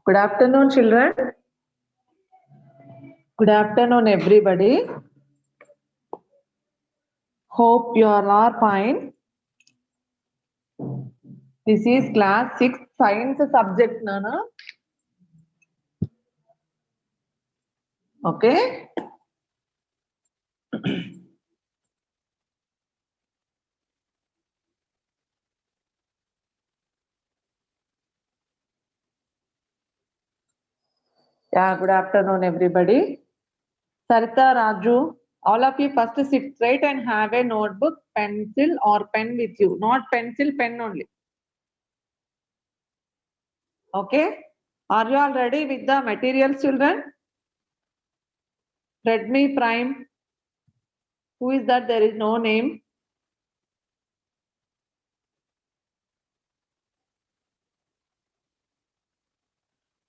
Good afternoon, children. Good afternoon, everybody. Hope you all are fine. This is class 6 science subject, Nana. Okay. Yeah, good afternoon, everybody. Sarita, Raju, all of you first sit straight and have a notebook, pencil or pen with you. Not pencil, pen only. Okay. Are you all ready with the materials, children? Redmi Prime. Who is that? There is no name.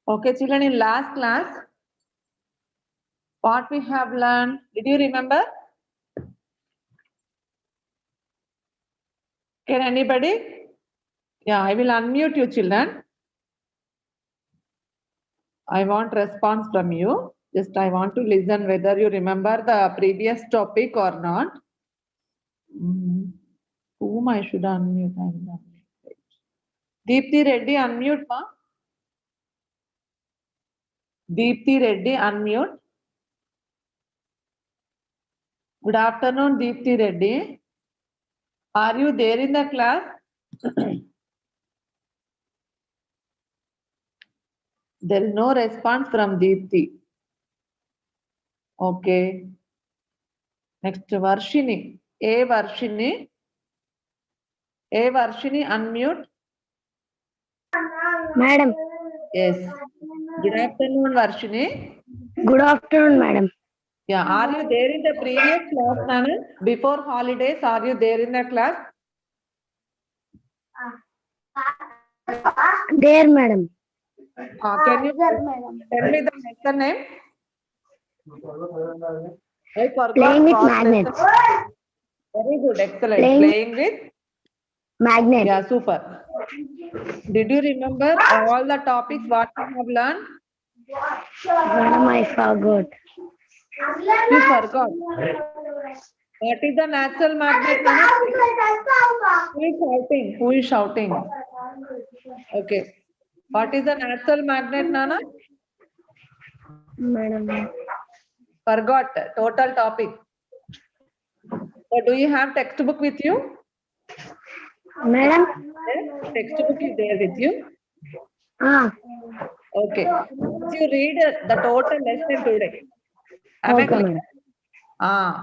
Okay, children, in last class, what we have learned, did you remember? Can anybody? Yeah, I will unmute you, children. I want response from you. Just I want to listen whether you remember the previous topic or not. Whom I should unmute? I will unmute. Deepthi Reddy, unmute, ma. Deepthi Reddy, unmute. Good afternoon, Deepthi Reddy. Are you there in the class? There is no response from Deepthi. Okay. Next, Varshini. Varshini. Varshini, unmute. Madam. Yes. Good afternoon, Varshini. Good afternoon, madam. Yeah, are you there in the previous class, Nana? Before holidays, are you there in the class? There, madam. Can you tell me the lesson name? I forgot. Playing with what magnets. lesson. Very good, excellent. Playing with Magnets. Yeah, super. Did you remember all the topics what you have learned? Madam, I forgot. You forgot. What is the natural magnet, Nana? Who is shouting? Who is shouting? Okay. What is the natural magnet, Nana? Madam. Forgot. Total topic. So do you have textbook with you? Madam. Yes, textbook is there with you. Okay. Once you read the total lesson today. Am I clear?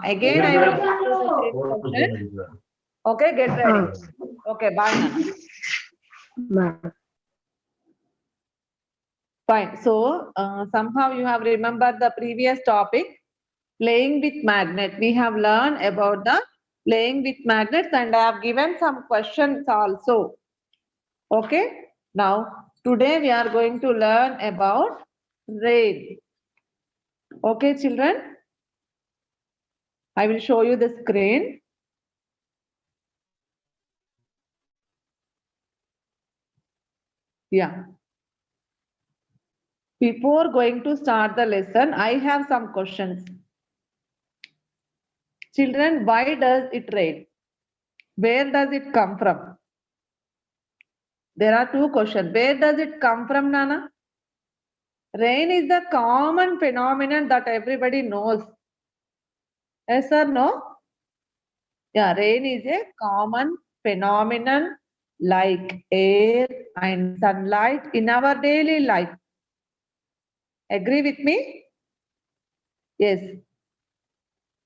Again I will go through the same question. Okay, get ready. Okay, bye, Nana. Fine. So somehow you have remembered the previous topic, playing with magnet. We have learned about the playing with magnets, and I have given some questions also. Okay. Now today we are going to learn about rain. Okay, children. I will show you the screen. Yeah. Before going to start the lesson, I have some questions. Children, why does it rain? Where does it come from? There are two questions. Where does it come from, Nana? Rain is the common phenomenon that everybody knows. Yes or no? Yeah, rain is a common phenomenon like air and sunlight in our daily life. Agree with me? Yes.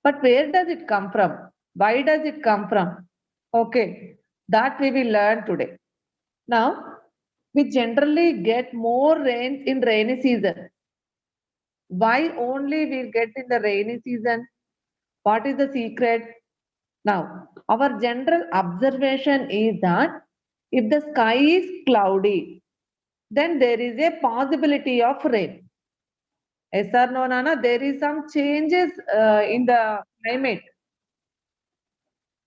But where does it come from? Why does it come from? Okay, that we will learn today. Now, we generally get more rains in rainy season. Why only we get in the rainy season? What is the secret? Now, our general observation is that if the sky is cloudy, then there is a possibility of rain. Yes or no, Nana? There is some changes in the climate.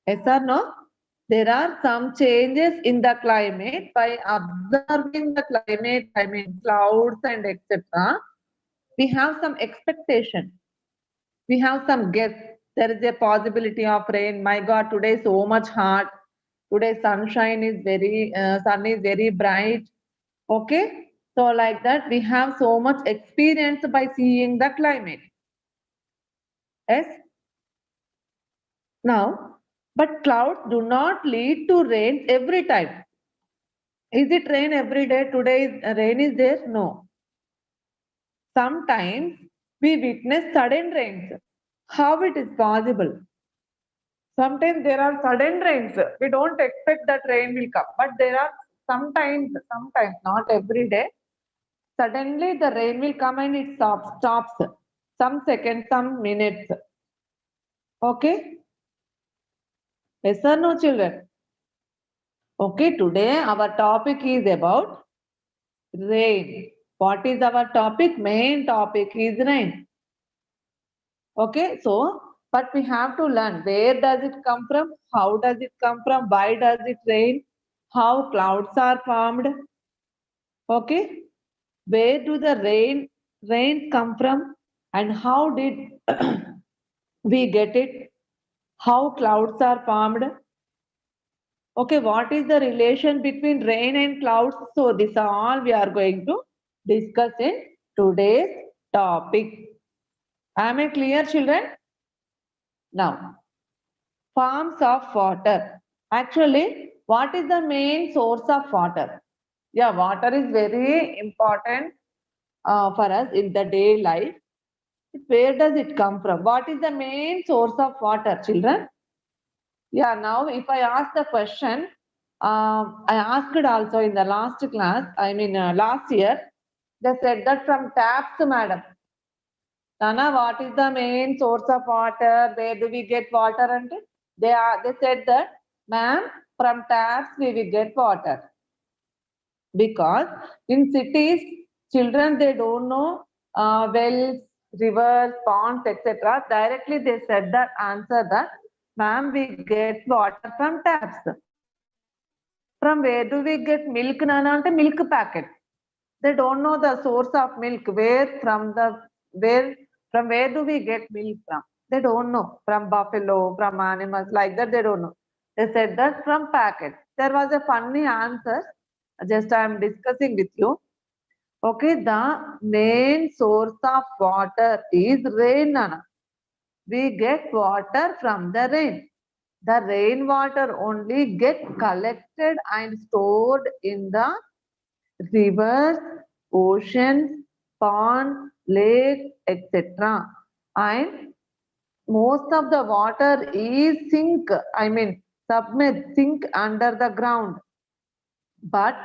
Yes or no? there are some changes in the climate by observing the climate, I mean clouds and etc. We have some expectation. We have some guess. There is a possibility of rain. My God, today is so much hot. Today sun is very bright. Okay. So like that, we have so much experience by seeing the climate. Yes. Now, but clouds do not lead to rain every time. Is it rain every day? Today rain is there? No. Sometimes we witness sudden rains. How it is possible? Sometimes there are sudden rains. We don't expect that rain will come, but there are sometimes, not every day. Suddenly the rain will come and it stops. Some seconds, some minutes. Okay? Yes or no, children? Okay, today our topic is about rain. What is our topic? Main topic is rain. Okay, so but we have to learn where does it come from, how does it come from, why does it rain, how clouds are formed. Okay, where do the rains come from, and how did we get it? How clouds are formed? Okay, what is the relation between rain and clouds? So this all we are going to discuss in today's topic. Am I clear, children? Now, forms of water. Actually, what is the main source of water? Yeah, water is very important for us in the day life. Where does it come from? What is the main source of water, children? Yeah, now if I ask the question, I asked also in the last class, last year, they said that from taps, madam. Nana, what is the main source of water? Where do we get water? And they said that, ma'am, from taps we will get water. Because in cities, children they don't know wells, rivers, ponds, etc. Directly they said that answer that, ma'am, we get water from taps. From where do we get milk, Nana? Ante milk packet. They don't know the source of milk. From where do we get milk from? They don't know. From buffalo, from animals like that. They don't know. They said that from packet. There was a funny answer. Just I am discussing with you. Okay, the main source of water is rain, Nana. We get water from the rain. The rainwater only get collected and stored in the rivers, oceans, ponds, lakes, etc. And most of the water is sink under the ground. But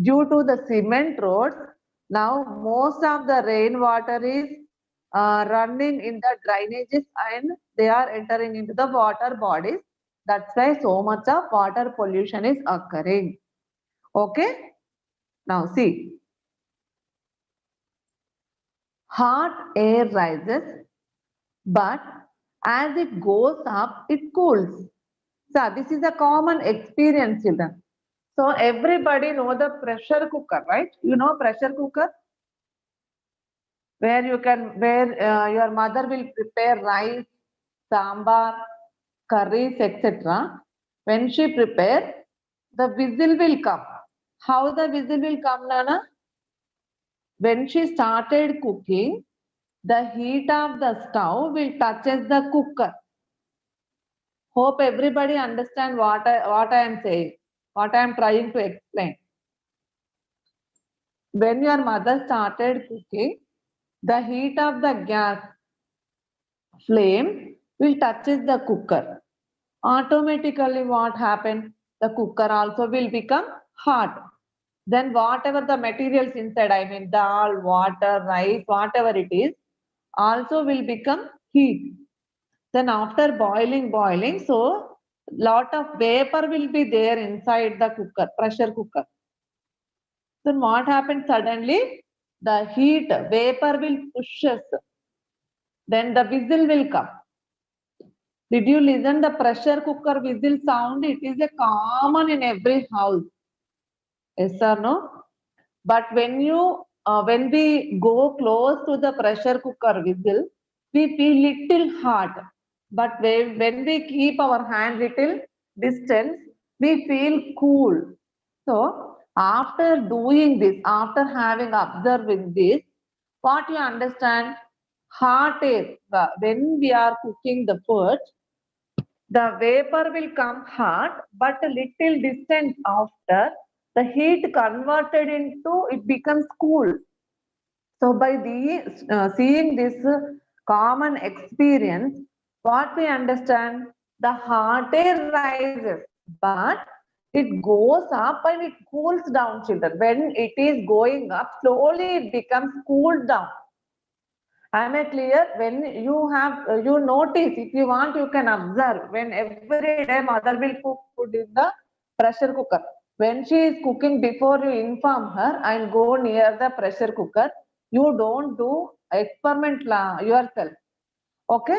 due to the cement roads, now most of the rainwater is running in the drainages and they are entering into the water bodies. That's why so much of water pollution is occurring. Okay. Now see, hot air rises, but as it goes up, it cools. So this is a common experience, children. So everybody know the pressure cooker, right? You know pressure cooker? Where your mother will prepare rice, sambar, curries, etc. When she prepare, the whistle will come. How the whistle will come, Nana? When she started cooking, the heat of the stove will touches the cooker. Hope everybody understand what I am saying, what I am trying to explain. When your mother started cooking, the heat of the gas flame will touches the cooker. Automatically what happened? The cooker also will become hot. Then whatever the materials inside, dal, water, rice, whatever it is, also will become heat. Then after boiling, so lot of vapor will be there inside the cooker, pressure cooker. Then what happens suddenly? The heat, vapor will pushes. Then the whistle will come. Did you listen the pressure cooker whistle sound? It is a common in every house. Yes or no? But when we go close to the pressure cooker whistle, we feel little hot. But when we keep our hand little distance, we feel cool. So after doing this, after having observed this, what you understand? Hot air. When we are cooking the food, the vapor will come hot, but a little distance after, the heat converted into, it becomes cool. So by seeing this common experience, what we understand, the hot air rises, but it goes up and it cools down, children. When it is going up, slowly it becomes cooled down. Am I clear? When you have, you notice, if you want, you can observe. When every day mother will cook food in the pressure cooker. When she is cooking, before you inform her and go near the pressure cooker, you don't do experiment yourself. Okay?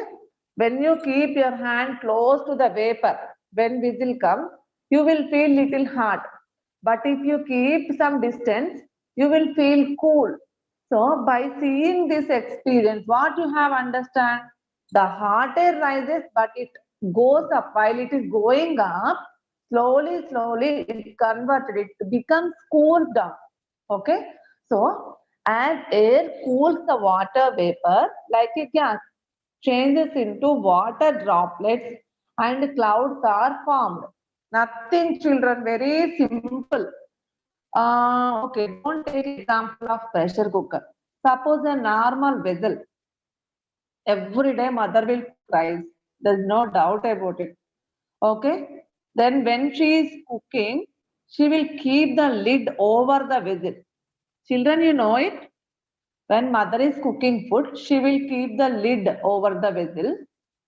When you keep your hand close to the vapor, when whistle comes, you will feel little hot. But if you keep some distance, you will feel cool. So by seeing this experience, what you have understand, the hot air rises, but it goes up. While it is going up, slowly it converted, it becomes cooled down. Okay. So as air cools the water vapor like a gas, changes into water droplets and clouds are formed. Nothing, children, very simple. Okay, don't take example of pressure cooker. Suppose a normal vessel. Every day mother will cook rice. There's no doubt about it. Okay. Then when she is cooking, she will keep the lid over the vessel. Children, you know it. When mother is cooking food, she will keep the lid over the vessel.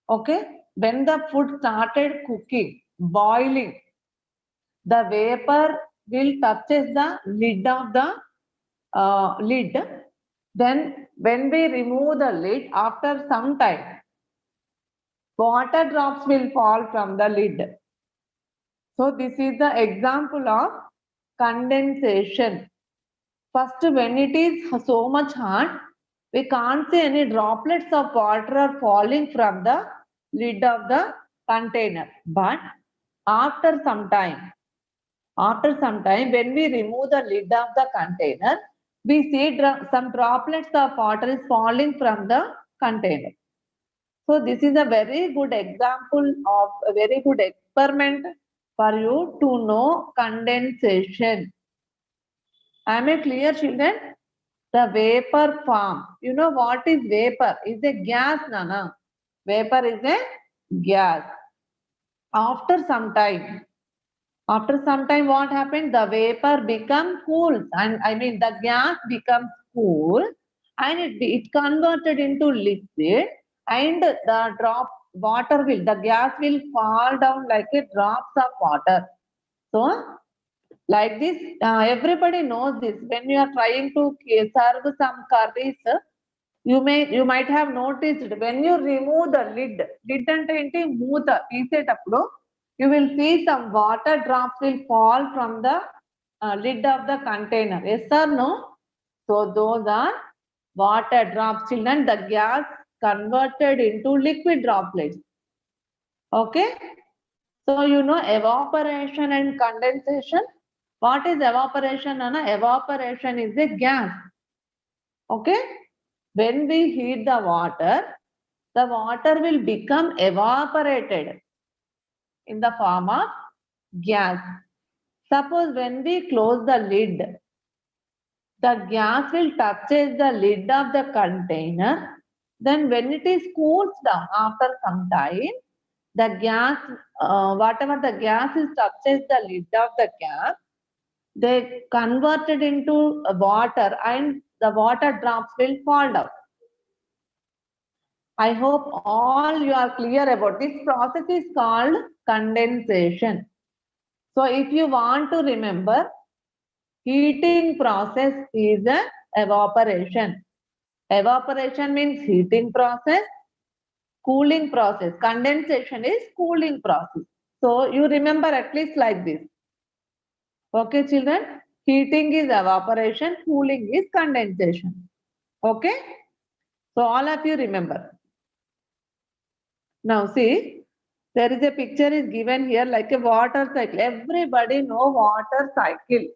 Okay. When the food started cooking, boiling, the vapor will touches the lid of the lid. Then when we remove the lid, after some time, water drops will fall from the lid. So this is the example of condensation. First, when it is so much hot, we can't see any droplets of water are falling from the lid of the container. But after some time, when we remove the lid of the container, we see some droplets of water is falling from the container. So this is a very good example of a very good experiment for you to know condensation. Am I clear, children? The vapor form. You know what is vapor? Is a gas, Nana. Vapor is a gas. After some time, what happened? The vapor become cool, and I mean the gas becomes cool, and it converted into liquid, and the gas will fall down like a drops of water. So like this, everybody knows this. When you are trying to serve some curries, you might have noticed when you remove the lid అంటే ఏంటి మూత తీసేటప్పుడు you will see some water drops will fall from the lid of the container. Yes or no? So those are water drops, children. The gas converted into liquid droplets. Okay. So you know evaporation and condensation. What is evaporation, Anna? Evaporation is a gas. Okay. When we heat the water will become evaporated in the form of gas. Suppose when we close the lid, the gas will touches the lid of the container. Then when it is cools down after some time, the gas, whatever the gas is touches the lid of the gas, they converted into water and the water drops will fall down. I hope all you are clear about this process is called condensation. So if you want to remember, heating process is a evaporation. Evaporation means heating process. cooling process. Condensation is cooling process. So you remember at least like this. Okay, children? Heating is evaporation, cooling is condensation. Okay? So all of you remember. Now see, there is a picture is given here like a water cycle. Everybody know water cycle.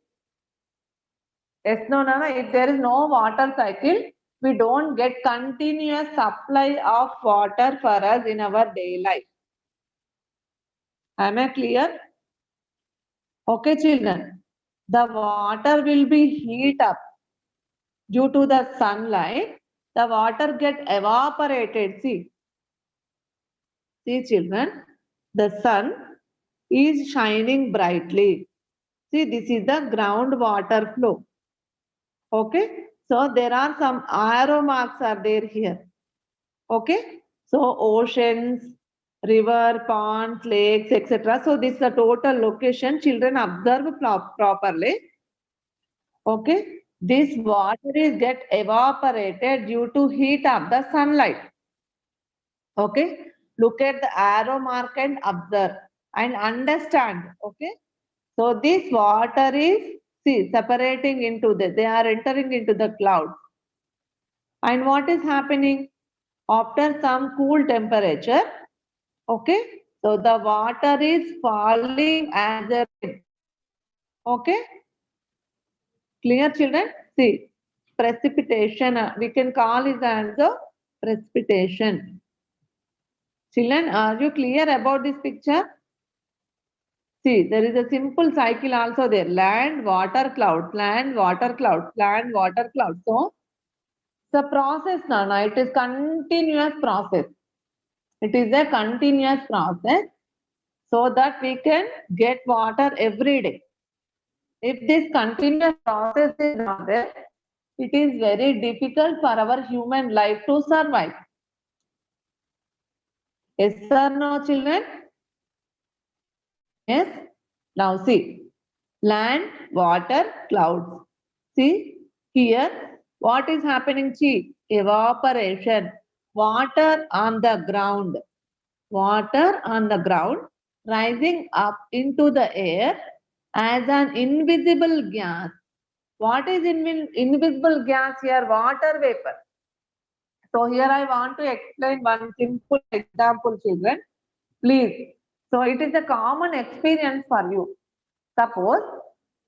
Yes, no, Nana, if there is no water cycle, we don't get continuous supply of water for us in our day life. Am I clear? Okay, children. The water will be heat up due to the sunlight. The water get evaporated. See, children, the sun is shining brightly. See, this is the groundwater flow. Okay, so there are some arrow marks are there here. Okay, so oceans, river, ponds, lakes, etc. So this is the total location. Children observe properly. Okay, this water is get evaporated due to heat of the sunlight. Okay, look at the arrow mark and observe and understand. Okay, so this water is separating into they are entering into the clouds. And what is happening after some cool temperature? Okay, so the water is falling as a rain. Okay, clear, children? See, precipitation, we can call it as a precipitation. Children, are you clear about this picture? See, there is a simple cycle also there. Land, water, cloud, land, water, cloud, land, water, cloud. So, the process, Nana, it is continuous process. It is a continuous process so that we can get water every day. If this continuous process is not there, it is very difficult for our human life to survive. Yes or no, children? Yes. Now see, land, water, clouds. See, here, what is happening? See, evaporation. Water on the ground. Water on the ground rising up into the air as an invisible gas. What is invisible gas here? Water vapor. So here I want to explain one simple example, children. Please. So it is a common experience for you. Suppose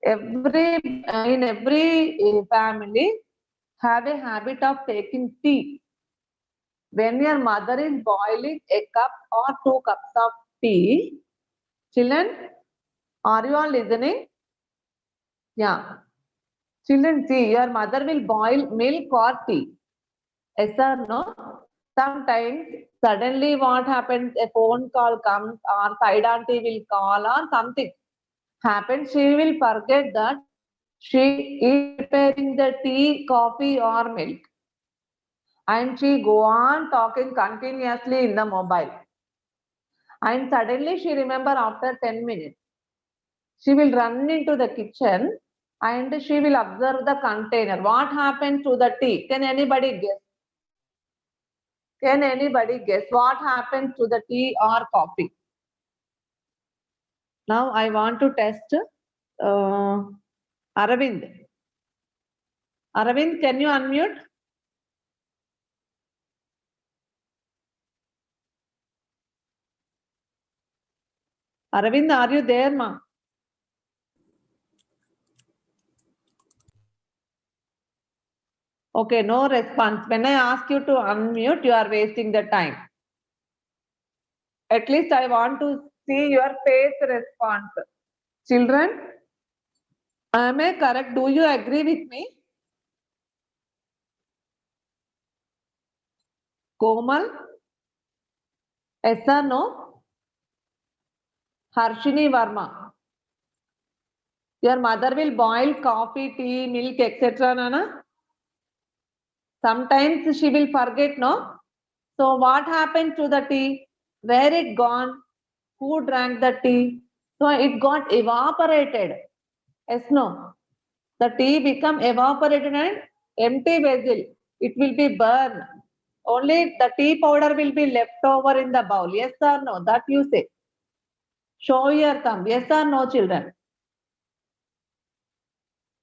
in every family have a habit of taking tea. When your mother is boiling a cup or 2 cups of tea, children, are you all listening? Yeah. Children, see, your mother will boil milk or tea. Yes or no? Sometimes suddenly what happens, a phone call comes or side auntie will call or something happens, she will forget that she is preparing the tea, coffee or milk. And she go on talking continuously in the mobile. And suddenly she remember after 10 minutes. She will run into the kitchen and she will observe the container. What happened to the tea? Can anybody guess? Can anybody guess what happened to the tea or coffee? Now I want to test Aravind. Aravind, can you unmute? Aravind, are you there, ma? Okay, no response. When I ask you to unmute, you are wasting the time. At least I want to see your face response. Children, am I correct? Do you agree with me? Komal? Yes or no? Harshini Verma. Your mother will boil coffee, tea, milk, etc. Nana? Sometimes she will forget, no? So what happened to the tea? Where it gone? Who drank the tea? So it got evaporated. Yes, no? The tea become evaporated and empty vessel. It will be burned. Only the tea powder will be left over in the bowl. Yes or no? That you say. Show your thumb. Yes or no, children?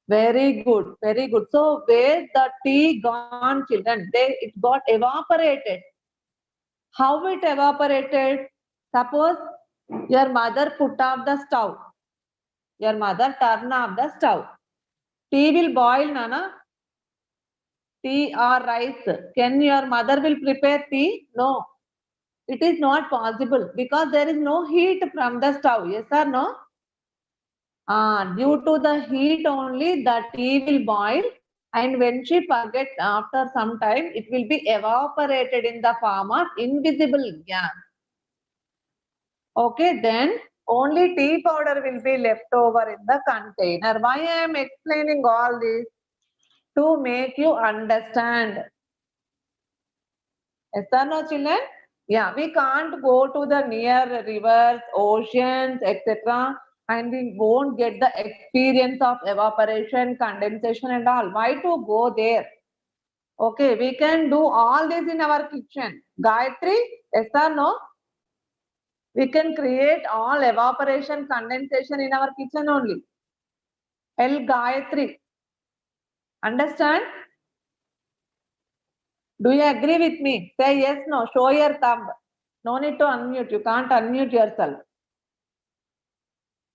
Very good. Very good. So where the tea gone, children? It got evaporated. How it evaporated? Suppose your mother put off the stove. Your mother turn off the stove. Tea will boil, Nana. Tea or rice. Can your mother will prepare tea? No. It is not possible because there is no heat from the stove. Yes or no? Due to the heat only the tea will boil, and when she forget after some time it will be evaporated in the form of invisible gas. Okay, then only tea powder will be left over in the container. Why I am explaining all this? To make you understand. Yes or no, children? Yeah, we can't go to the near rivers, oceans, etc. and we won't get the experience of evaporation, condensation and all. Why to go there? Okay, we can do all this in our kitchen. Gayatri, yes or no? We can create all evaporation, condensation in our kitchen only. L Gayatri. Understand? Do you agree with me? Say yes, no. Show your thumb. No need to unmute. You can't unmute yourself.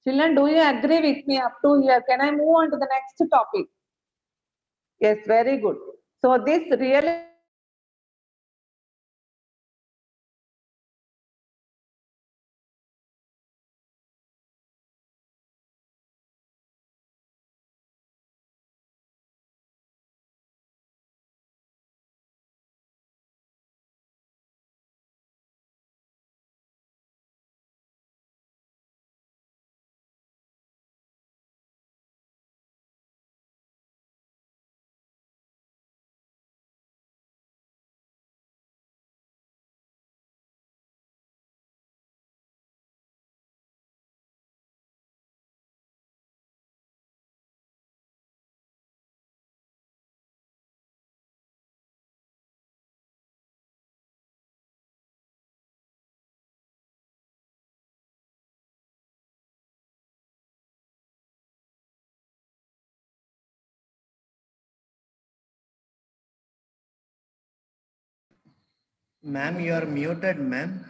Children, do you agree with me up to here? Can I move on to the next topic? Yes, very good. So this really Ma'am, you are muted, ma'am.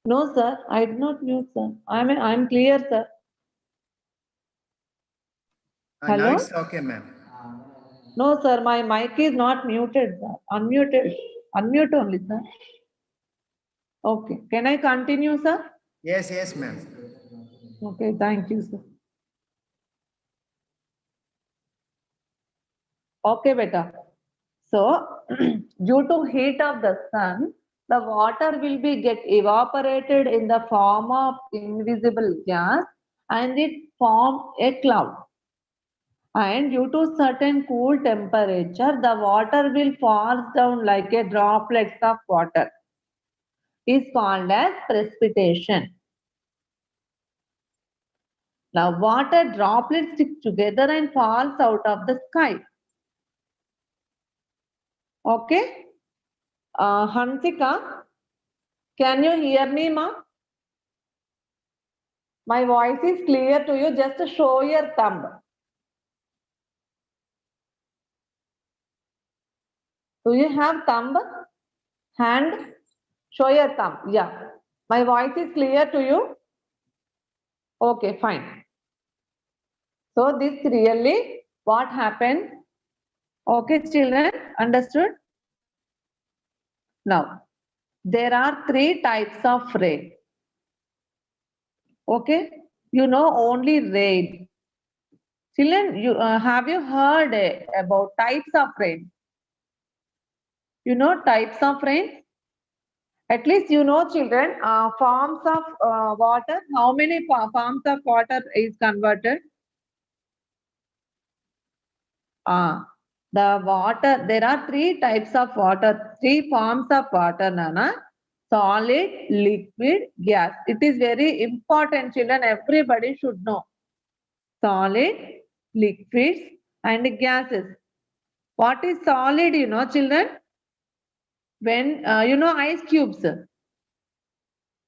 no, sir. I did not mute, sir. I'm clear, sir. Now Hello? it's okay, ma'am. No, sir. My mic is not muted, sir. Unmuted. Unmute only, sir. Okay. Can I continue, sir? Yes, yes, ma'am. Okay. Thank you, sir. Okay, beta. So, due to heat of the sun, the water will be get evaporated in the form of invisible gas and it form a cloud. And due to certain cool temperature, the water will fall down like a droplets of water. Is called as precipitation. Now, water droplets stick together and falls out of the sky. Okay? Hansika, can you hear me, ma? My voice is clear to you. Just show your thumb. Do you have thumb? Hand? Show your thumb. Yeah. My voice is clear to you? Okay, fine. So this really what happened? Okay, children, understood? Now, there are three types of rain. Okay, you know only rain. Children, have you heard about types of rain? You know types of rain? At least you know, children, forms of water. How many forms of water is converted? The water, there are three types of water, three forms of water, Nana. solid, liquid, gas. It is very important, children. Everybody should know. Solid, liquids, and gases. What is solid, you know, children? When, you know, ice cubes.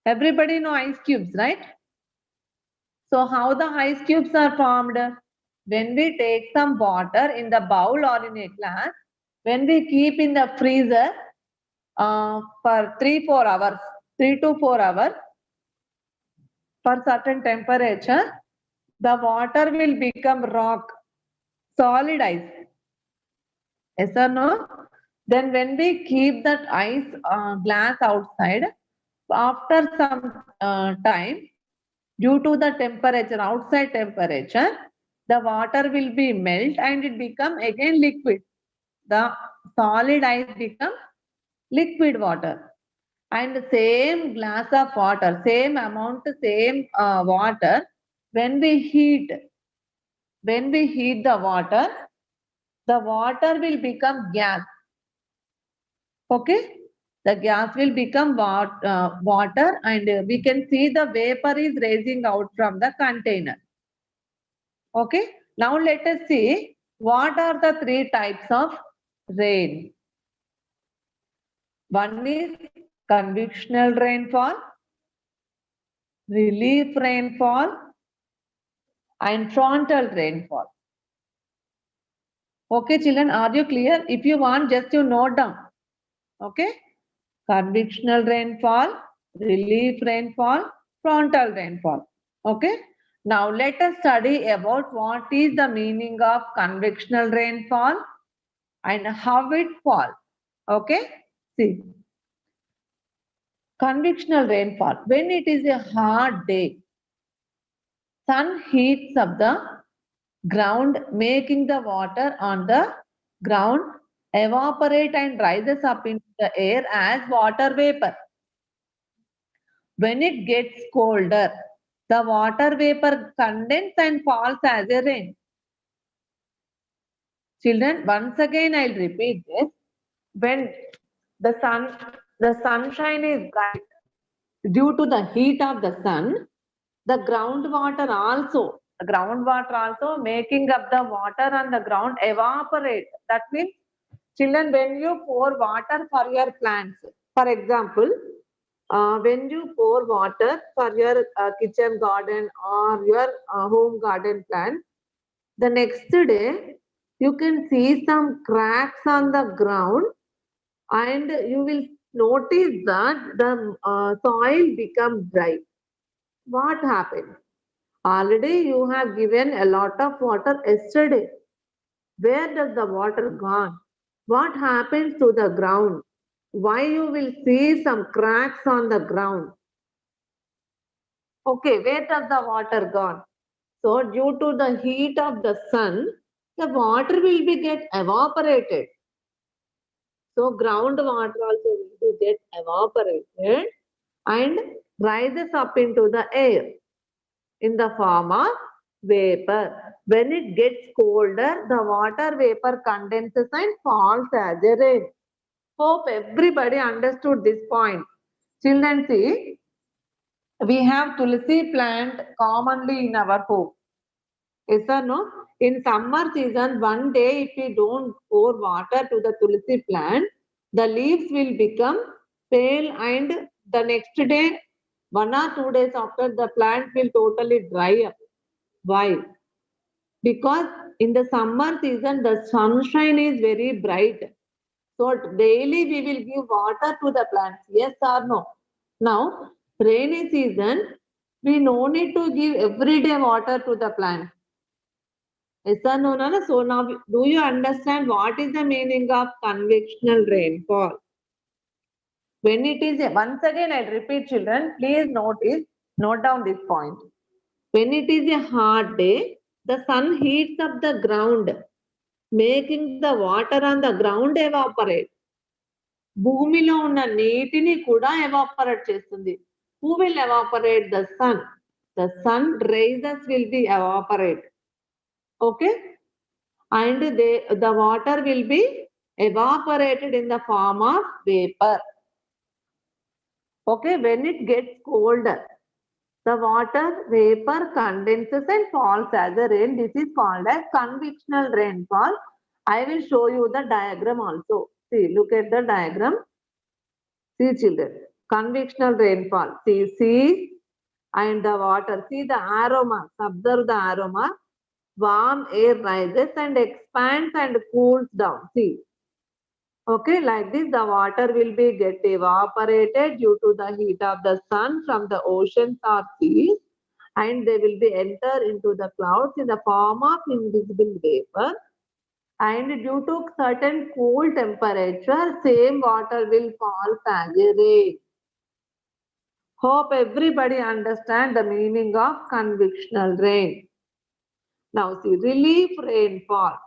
Everybody know ice cubes, right? So how the ice cubes are formed? When we take some water in the bowl or in a glass, when we keep in the freezer for 3-4 hours, 3 to 4 hours, for certain temperature, the water will become rock, solid ice. Yes or no? Then when we keep that ice glass outside, after some time, due to the temperature, outside temperature, the water will be melt and it become again liquid. The solid ice become liquid water. And the same glass of water, same amount, same water, when we heat the water will become gas. Okay? The gas will become water and we can see the vapor is rising out from the container. Okay? Now let us see what are the 3 types of rain. One is convectional rainfall, relief rainfall, and frontal rainfall. Okay, children, are you clear? If you want, just you note down. Okay? Convectional rainfall, relief rainfall, frontal rainfall. Okay? Now let us study about what is the meaning of convectional rainfall and how it falls. Okay? See. Convectional rainfall. When it is a hot day, sun heats up the ground, making the water on the ground evaporate and rises up into the air as water vapor. When it gets colder, the water vapor condenses and falls as a rain. Children, once again I'll repeat this. When the sunshine is bright due to the heat of the sun, the groundwater also making up the water on the ground evaporate. That means, children, when you pour water for your plants, for example, when you pour water for your kitchen garden or your home garden plant, the next day you can see some cracks on the ground and you will notice that the soil becomes dry. What happened? Already you have given a lot of water yesterday. Where does the water gone? What happens to the ground? Why you will see some cracks on the ground? Okay, where does the water gone? So due to the heat of the sun, the water will be get evaporated. So groundwater also will be get evaporated and rises up into the air in the form of vapor. When it gets colder, the water vapor condenses and falls as a rain. Hope everybody understood this point. Children, see, we have tulsi plant commonly in our home. Yes or no? In summer season, one day if we don't pour water to the tulsi plant, the leaves will become pale and the next day, 1 or 2 days after, the plant will totally dry up. Why? Because in the summer season, the sunshine is very bright. So daily we will give water to the plants. Yes or no? Now, rainy season, we no need to give everyday water to the plant. Yes or no, Nana? So now, do you understand what is the meaning of convectional rainfall? When it is, once again I'll repeat, children, please note down this point. When it is a hot day, the sun heats up the ground, making the water on the ground evaporate. భూమిలో ఉన్న నీటిని కూడా evaporate చేస్తుంది. Who will evaporate? The sun. The sun rays will be evaporate. Okay? And the water will be evaporated in the form of vapor. Okay, when it gets colder, the water vapor condenses and falls as a rain. This is called as convectional rainfall. I will show you the diagram also. See, look at the diagram. See, children, convectional rainfall. See and the water. See the aroma. Observe the aroma. Warm air rises and expands and cools down. See. Okay, like this, the water will be get evaporated due to the heat of the sun from the oceans or seas, and they will be enter into the clouds in the form of invisible vapor. And due to certain cool temperature, same water will fall as a rain. Hope everybody understand the meaning of convectional rain. Now see, relief rainfall.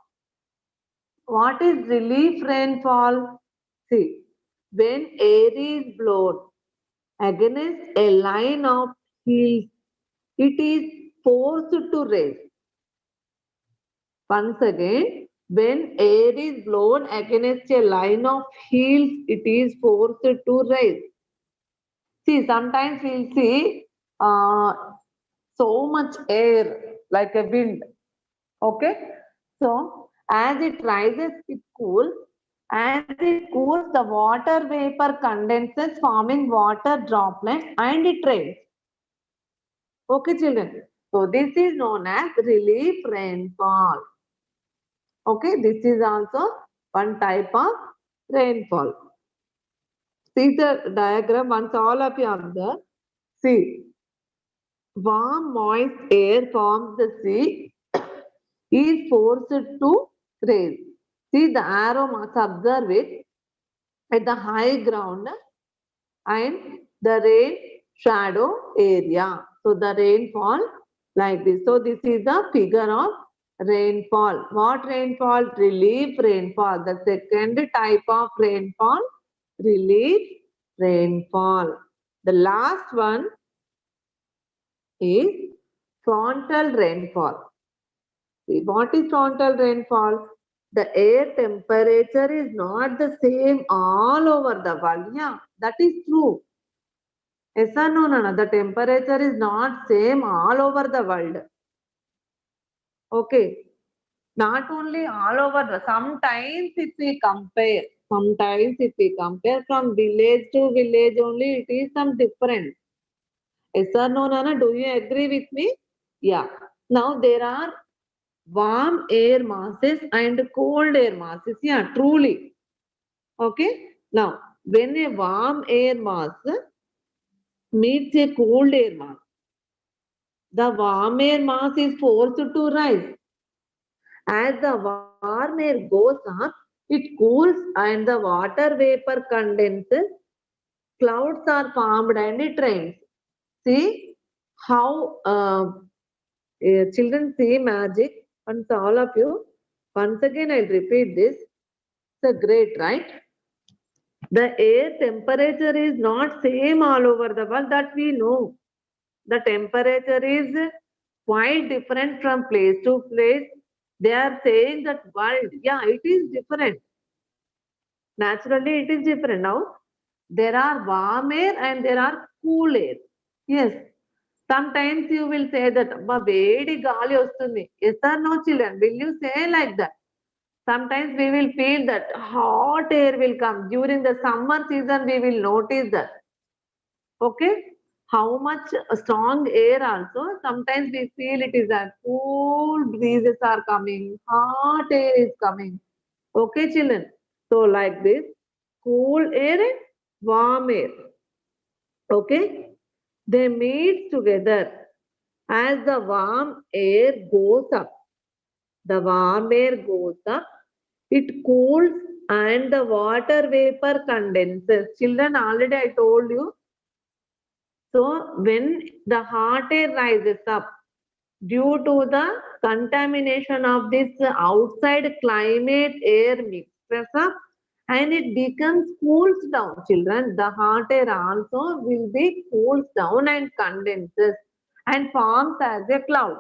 What is relief rainfall? See, when air is blown against a line of hills, it is forced to rise. Once again, when air is blown against a line of hills, it is forced to rise. See, sometimes we'll see so much air like a wind. Okay, so as it rises, it cools. As it cools, the water vapor condenses, forming water droplets, and it rains. Okay, children. So this is known as relief rainfall. Okay, this is also one type of rainfall. See the diagram once all of you observe. See, warm moist air from the sea is forced to rise. See the arrow marks, observe it at the high ground and the rain shadow area. So the rainfall like this. So this is the figure of rainfall. What rainfall? Relief rainfall. The second type of rainfall, relief rainfall. The last one is frontal rainfall. See, what is frontal rainfall? The air temperature is not the same all over the world. Yeah, that is true. Yes or no, no, no. The temperature is not same all over the world. Okay. Not only all over the, sometimes if we compare from village to village only, it is some different. Yes or no, Nana? Do you agree with me? Yeah. Now there are warm air masses and cold air masses. Yeah, truly. Okay. Now, when a warm air mass meets a cold air mass, the warm air mass is forced to rise. As the warm air goes up, it cools and the water vapor condenses. Clouds are formed and it rains. See how children see magic. Once all of you, once again I'll repeat this. It's a great, right? The air temperature is not same all over the world, that we know. The temperature is quite different from place to place. They are saying that world, yeah, it is different. Naturally, it is different. Now, there are warm air and there are cool air. Yes. Sometimes you will say that, "Abba, vedi gali ostundi." Yes or no, children? Will you say like that? Sometimes we will feel that hot air will come. During the summer season, we will notice that. Okay? How much strong air also. Sometimes we feel it is a cool breezes are coming, hot air is coming. Okay, children. So like this, cool air and warm air. Okay, they meet together as the warm air goes up. The warm air goes up, it cools and the water vapor condenses. Children, already I told you. So when the hot air rises up, due to the contamination of this outside climate, air mixes up and it becomes cools down. Children, the hot air also will be cools down and condenses and forms as a cloud,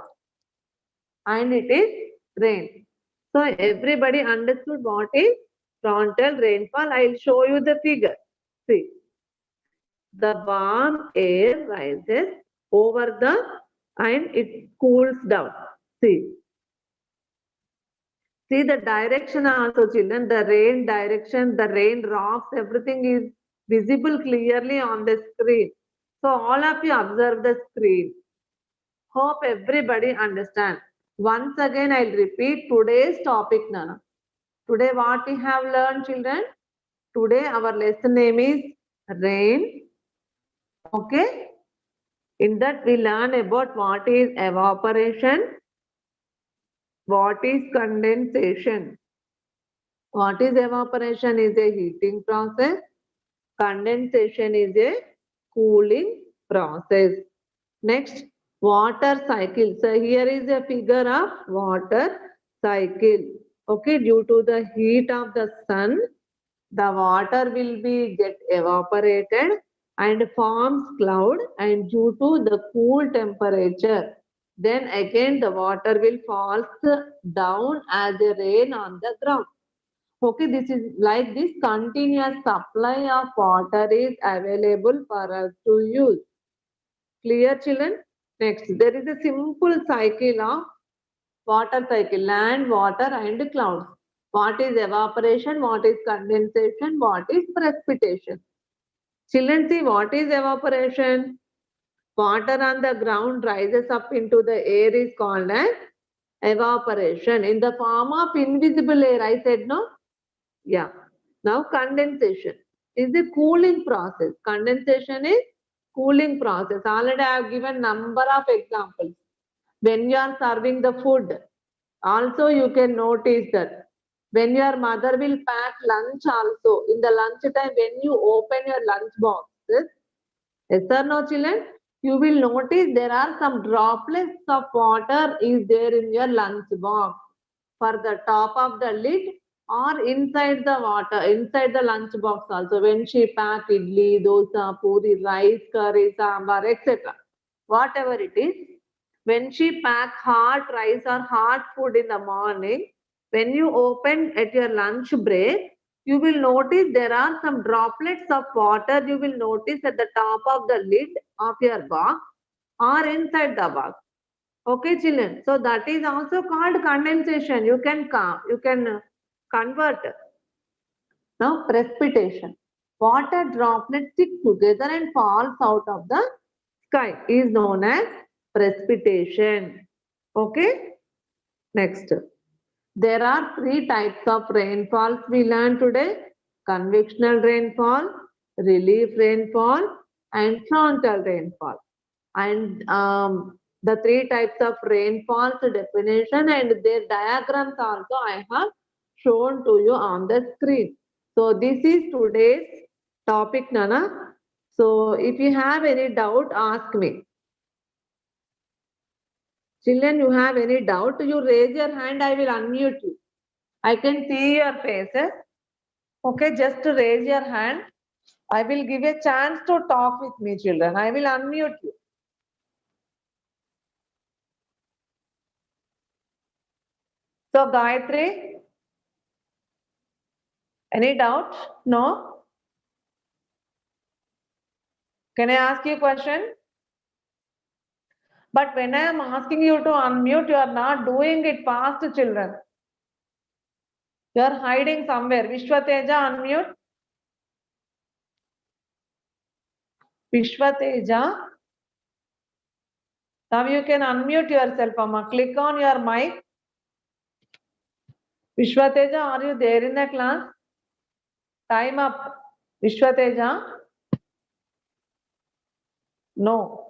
and it is rain. So everybody understood what is frontal rainfall. I'll show you the figure. See, the warm air rises over the and it cools down. See. See the direction also, children, the rain direction, the rain drops, everything is visible clearly on the screen. So all of you observe the screen. Hope everybody understand. Once again, I'll repeat today's topic, Nana. Today what we have learned, children? Today our lesson name is rain. Okay. In that we learn about what is evaporation, what is condensation. What is evaporation? Is a heating process. Condensation is a cooling process. Next, water cycle. So here is a figure of water cycle. Okay, due to the heat of the sun, the water will be get evaporated and forms cloud, and due to the cool temperature, then again the water will falls down as a rain on the ground. Okay, this is like this continuous supply of water is available for us to use. Clear, children? Next, there is a simple cycle of water cycle, land, water and clouds. What is evaporation? What is condensation? What is precipitation? Children, see what is evaporation? Water on the ground rises up into the air is called as evaporation in the form of invisible air. I said no? Yeah. Now condensation is the cooling process. Condensation is cooling process. Already I have given number of examples. When you are serving the food, also you can notice that when your mother will pack lunch also, in the lunch time when you open your lunch boxes, yes or no, children? You will notice there are some droplets of water is there in your lunch box for the top of the lid or inside the water, inside the lunch box also. When she pack idli, dosa, puri, rice, curry, sambar, etc. Whatever it is, when she pack hot rice or hot food in the morning, when you open at your lunch break, you will notice there are some droplets of water you will notice at the top of the lid of your box or inside the box. Okay, children. So that is also called condensation. You can convert. Now precipitation. Water droplets stick together and falls out of the sky is known as precipitation. Okay. Next. There are three types of rainfalls we learned today. Convectional rainfall, relief rainfall, and frontal rainfall. And the three types of rainfalls definition and their diagrams also I have shown to you on the screen. So this is today's topic, Nana. So if you have any doubt, ask me. Children, you have any doubt, you raise your hand, I will unmute you. I can see your faces. Okay, just to raise your hand. I will give a chance to talk with me, children. I will unmute you. So, Gayatri, any doubt? No? Can I ask you a question? But when I am asking you to unmute, you are not doing it fast, children. You are hiding somewhere. Vishwateja, unmute. Vishwateja. Now you can unmute yourself, Amma. Click on your mic. Vishwateja, are you there in the class? Time up. Vishwateja? No.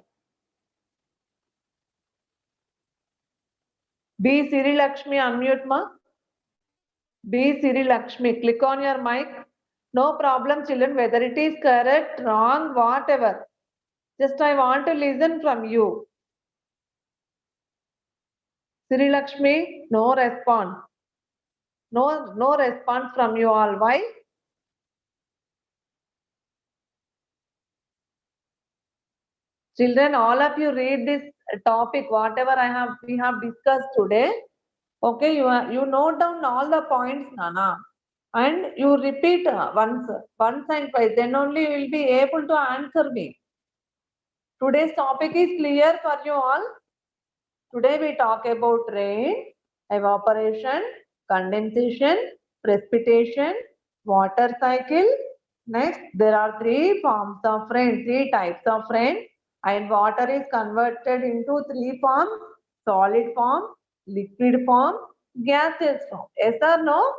B. Siri Lakshmi, unmute ma. B. Siri Lakshmi, click on your mic. No problem, children, whether it is correct, wrong, whatever. Just I want to listen from you. Siri Lakshmi, no response. No response from you all. Why? Children, all of you read this topic, whatever we have discussed today. Okay, you note down all the points, Nana. and you repeat once and twice, then only you will be able to answer me. Today's topic is clear for you all. Today we talk about rain, evaporation, condensation, precipitation, water cycle. Next, there are three forms of rain, three types of rain, and water is converted into three forms: solid form, liquid form, gaseous form. Yes or no?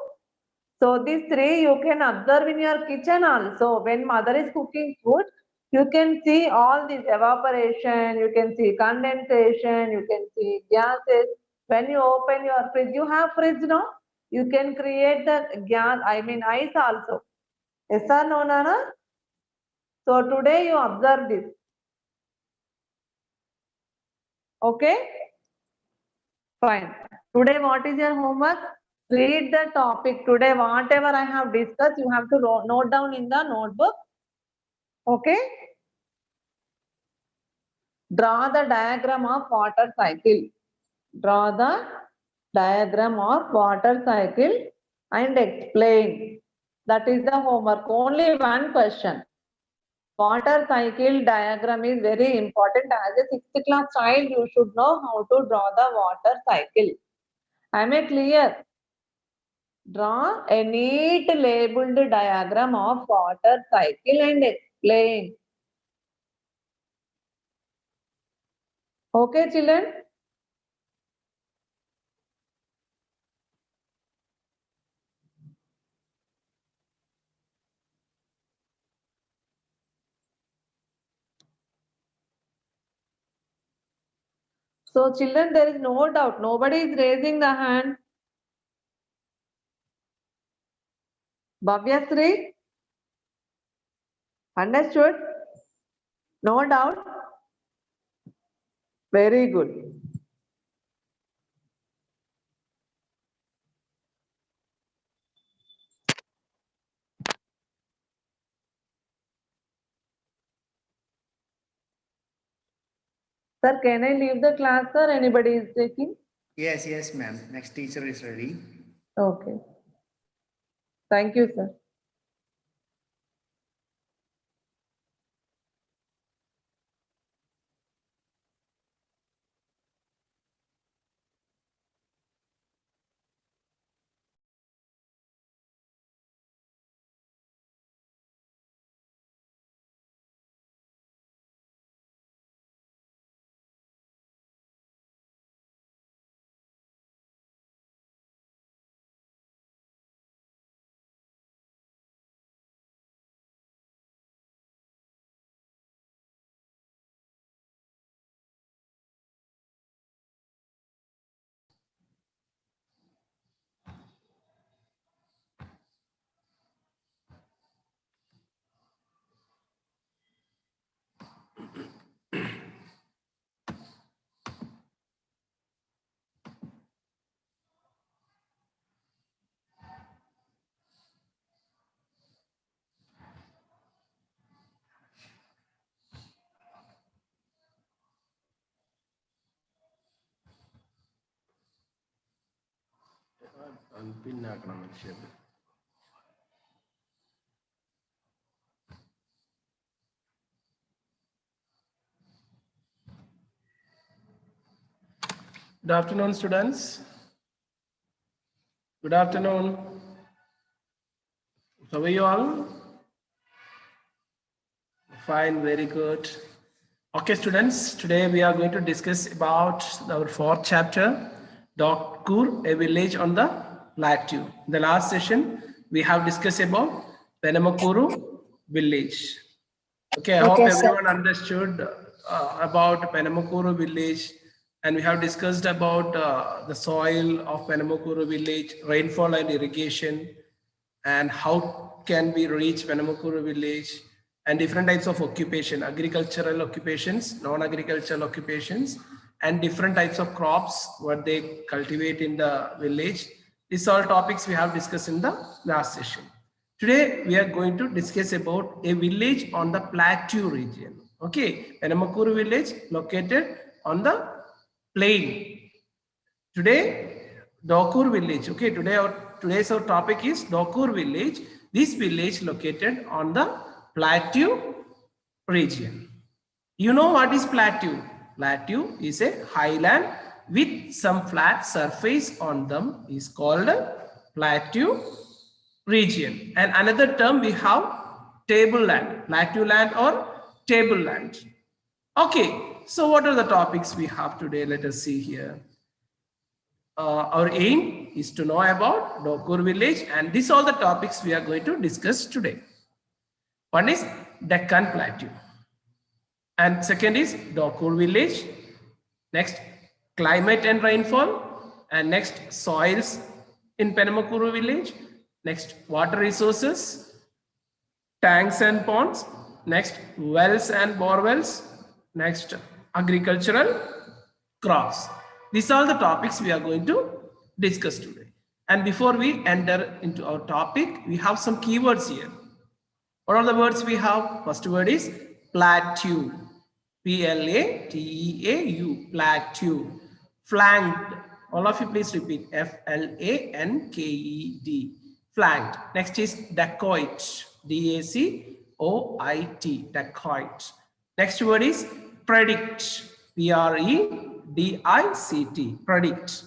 So these three you can observe in your kitchen also. When mother is cooking food, you can see all this evaporation, you can see condensation, you can see gases. When you open your fridge, you have fridge, no? You can create the gas, ice also. Yes or no, Nana? So today you observe this. Okay? Fine. Today what is your homework? Read the topic. Today whatever I have discussed, you have to note down in the notebook. Okay? Draw the diagram of water cycle. Draw the diagram of water cycle and explain. That is the homework. Only one question. Water cycle diagram is very important. As a 6th class child, you should know how to draw the water cycle. Am I clear? Draw a neat labeled diagram of water cycle and explain. Okay, children? So, children, there is no doubt. Nobody is raising the hand. Bhavyasri? Understood? No doubt? Very good. Sir, can I leave the class, sir? Anybody is taking? Yes, ma'am. Next teacher is ready. Okay. Thank you, sir. Good afternoon, students. Good afternoon. How are you all? Fine, very good. Okay, students, today we are going to discuss about our 4th chapter, Dokur, a village on the plateau. In the last session, we have discussed about Penamakuru village. Okay, I hope everyone understood about Penamakuru village, and we have discussed about the soil of Penamakuru village, rainfall and irrigation, and how can we reach Penamakuru village, and different types of occupation, agricultural occupations, non-agricultural occupations, and different types of crops, what they cultivate in the village. These are all topics we have discussed in the last session. Today, we are going to discuss about a village on the plateau region. Okay, Penamakuru village located on the plain. Today, Dokur village. Okay, today our today's our topic is Dokur village. This village located on the plateau region. You know what is plateau? Plateau is a highland with some flat surface on them is called plateau region. And another term we have tableland, plateau land or tableland. Okay, so what are the topics we have today? Let us see here. Our aim is to know about Dokur village, and these are the topics we are going to discuss today. One is Deccan Plateau, and second is Dokur village. Next, climate and rainfall, and next, soils in Penamakuru village. Next, water resources, tanks and ponds. Next, wells and bore wells. Next, agricultural crops. These are the topics we are going to discuss today. And before we enter into our topic, we have some keywords here. What are the words we have? First word is plateau. P-L-A-T-E-A-U. Plateau. Flanked. All of you please repeat. F-L-A-N-K-E-D. Flanked. Next is dacoit. D-A-C-O-I-T. Dacoit. Next word is predict. P-R-E-D-I-C-T. Predict.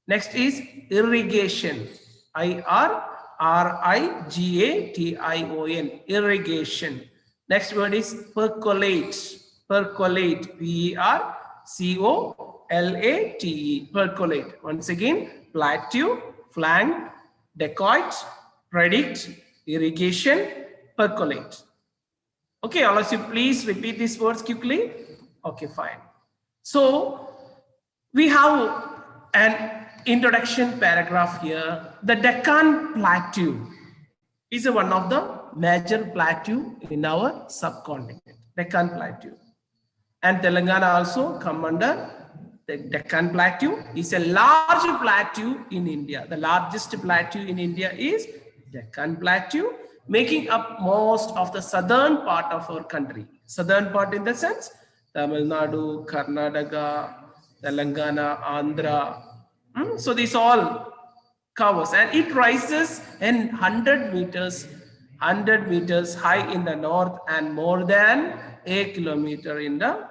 Next is irrigation. I-R-R-I-G-A-T-I-O-N. Irrigation. Next word is percolate. Percolate. P-E-R-C-O-L-A-T-E. Percolate. Once again, plateau, flank, dacoit, predict, irrigation, percolate. Okay, all of you please repeat these words quickly. Okay, fine. So we have an introduction paragraph here. The Deccan Plateau is one of the major plateau in our subcontinent. Deccan Plateau. And Telangana also come under the Deccan Plateau. Is a large plateau in India. The largest plateau in India is Deccan Plateau, making up most of the southern part of our country. Southern part in the sense Tamil Nadu, Karnataka, Telangana, Andhra. So this all covers, and it rises in 100 meters high in the north and more than a kilometer in the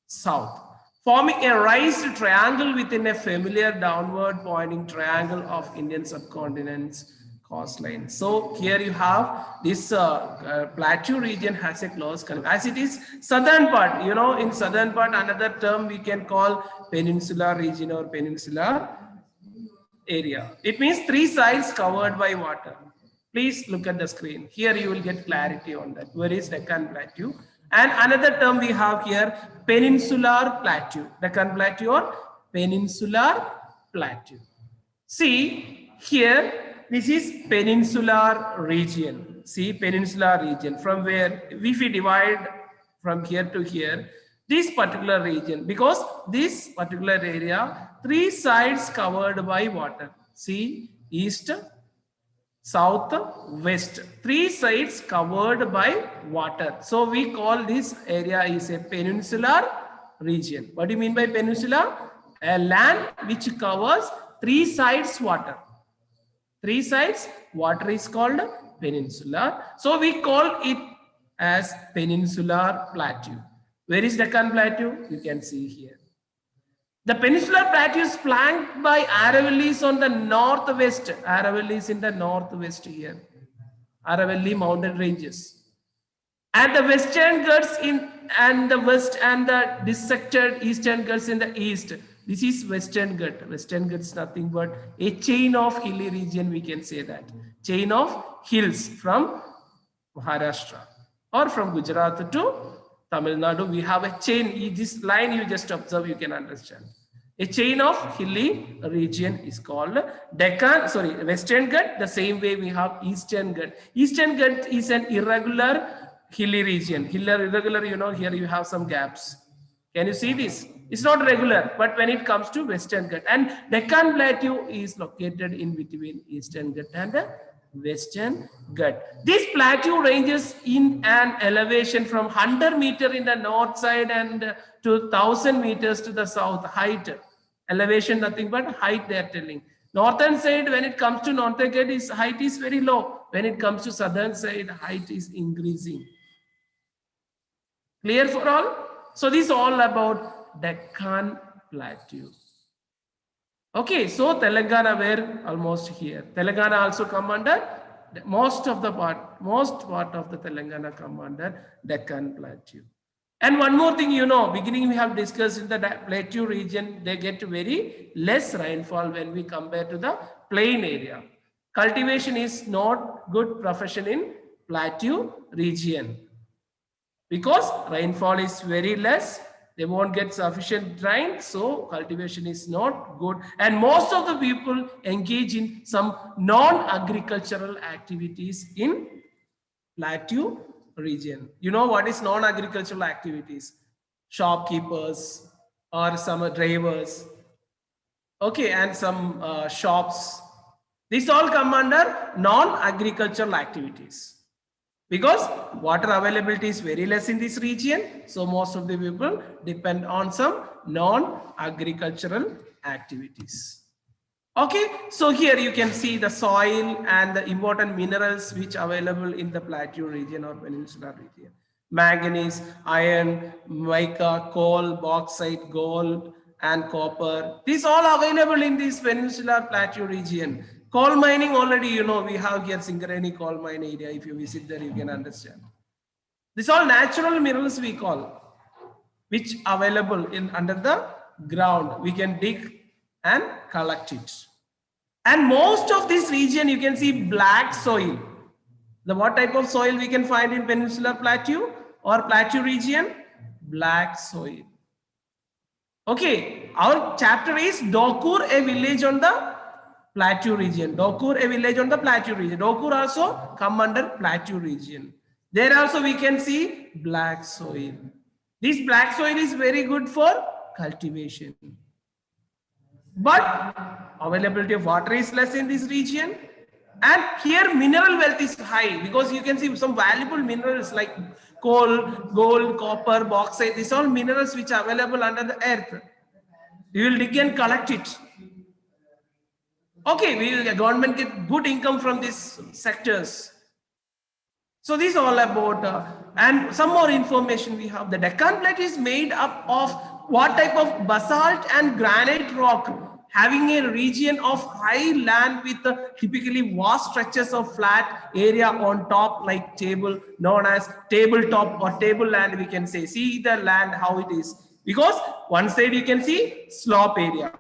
south, forming a raised triangle within a familiar downward pointing triangle of Indian subcontinent's coastline. So here you have this plateau region has a close connection, as it is southern part. You know, in southern part, another term we can call peninsular region or peninsular area. It means three sides covered by water. Please look at the screen. Here you will get clarity on that. Where is Deccan Plateau? And another term we have here, peninsular plateau. Deccan Plateau or peninsular plateau. See here, this is peninsular region. See, peninsular region, from where if we divide from here to here, this particular region, because this particular area, three sides covered by water. See, east, south, west, three sides covered by water. So we call this area is a peninsular region. What do you mean by peninsula? A land which covers three sides water. Three sides water is called peninsula. So we call it as peninsular plateau. Where is Deccan Plateau? You can see here. The peninsular plateau is flanked by Aravallis on the northwest. Aravallis in the northwest here. Aravalli mountain ranges. And the western Ghats in and the west and the dissected eastern Ghats in the east. This is Western Ghat. Western Ghat is nothing but a chain of hilly region, we can say that. Chain of hills from Maharashtra or from Gujarat to Tamil Nadu. We have a chain. This line you just observe, you can understand. A chain of hilly region is called Western Ghat. The same way we have Eastern Ghat. Eastern Ghat is an irregular hilly region. Irregular, you know, here you have some gaps. Can you see this? It's not regular, but when it comes to Western Ghat, and Deccan Plateau is located in between Eastern Ghat and Western Ghat. This plateau ranges in an elevation from 100 meters in the north side and to 1000 meters to the south. Height, elevation, nothing but height they are telling. Northern side, when it comes to northern side, its height is very low. When it comes to southern side, height is increasing. Clear for all? So this is all about Deccan Plateau. Okay, so Telangana were almost here. Telangana also come under most part of the Telangana come under Deccan Plateau. And one more thing, beginning we have discussed in the plateau region, they get very less rainfall when we compare to the plain area. Cultivation is not good profession in plateau region because rainfall is very less. They won't get sufficient rain, so cultivation is not good. And most of the people engage in some non-agricultural activities in plateau region. You know what is non-agricultural activities? Shopkeepers or some drivers. Okay, and some shops. These all come under non-agricultural activities. Because water availability is very less in this region, so most of the people depend on some non-agricultural activities. Okay, so here you can see the soil and the important minerals which are available in the plateau region or peninsular region. Manganese, iron, mica, coal, bauxite, gold, and copper. These all available in this peninsular plateau region. Coal mining already, we have here Singareni coal mine area. If you visit there, you can understand. These all natural minerals we call, which are available in under the ground. We can dig and collect it. And most of this region, you can see black soil. What type of soil we can find in peninsular plateau or plateau region? Black soil. Okay, our chapter is Dokur, a village on the plateau region. Dokur, a village on the plateau region. Dokur also come under plateau region. There also we can see black soil. This black soil is very good for cultivation. But availability of water is less in this region. And here mineral wealth is high because you can see some valuable minerals like coal, gold, copper, bauxite. These are all minerals which are available under the earth. You will dig and collect it. Okay, the government get good income from these sectors. So this is all about, and some more information we have. The Deccan Plateau is made up of what type of basalt and granite rock, having a region of high land with typically vast stretches of flat area on top like table, known as tabletop or table land, we can say. See the land how it is. Because one side you can see slope area.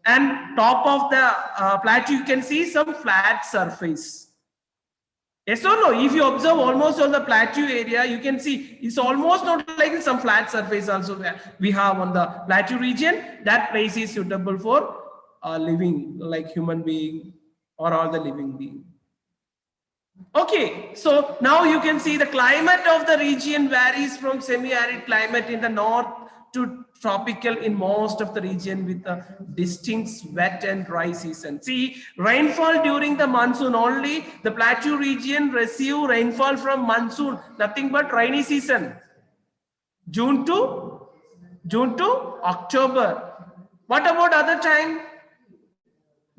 And top of the plateau you can see some flat surface. Yes or no? If you observe almost all the plateau area, you can see it's almost not like some flat surface also we have on the plateau region. That place is suitable for living like human being or all the living being. Okay, so now you can see the climate of the region varies from semi-arid climate in the north to tropical in most of the region with a distinct wet and dry season. See, rainfall during the monsoon only. The plateau region receive rainfall from monsoon, nothing but rainy season. June to October. What about other time?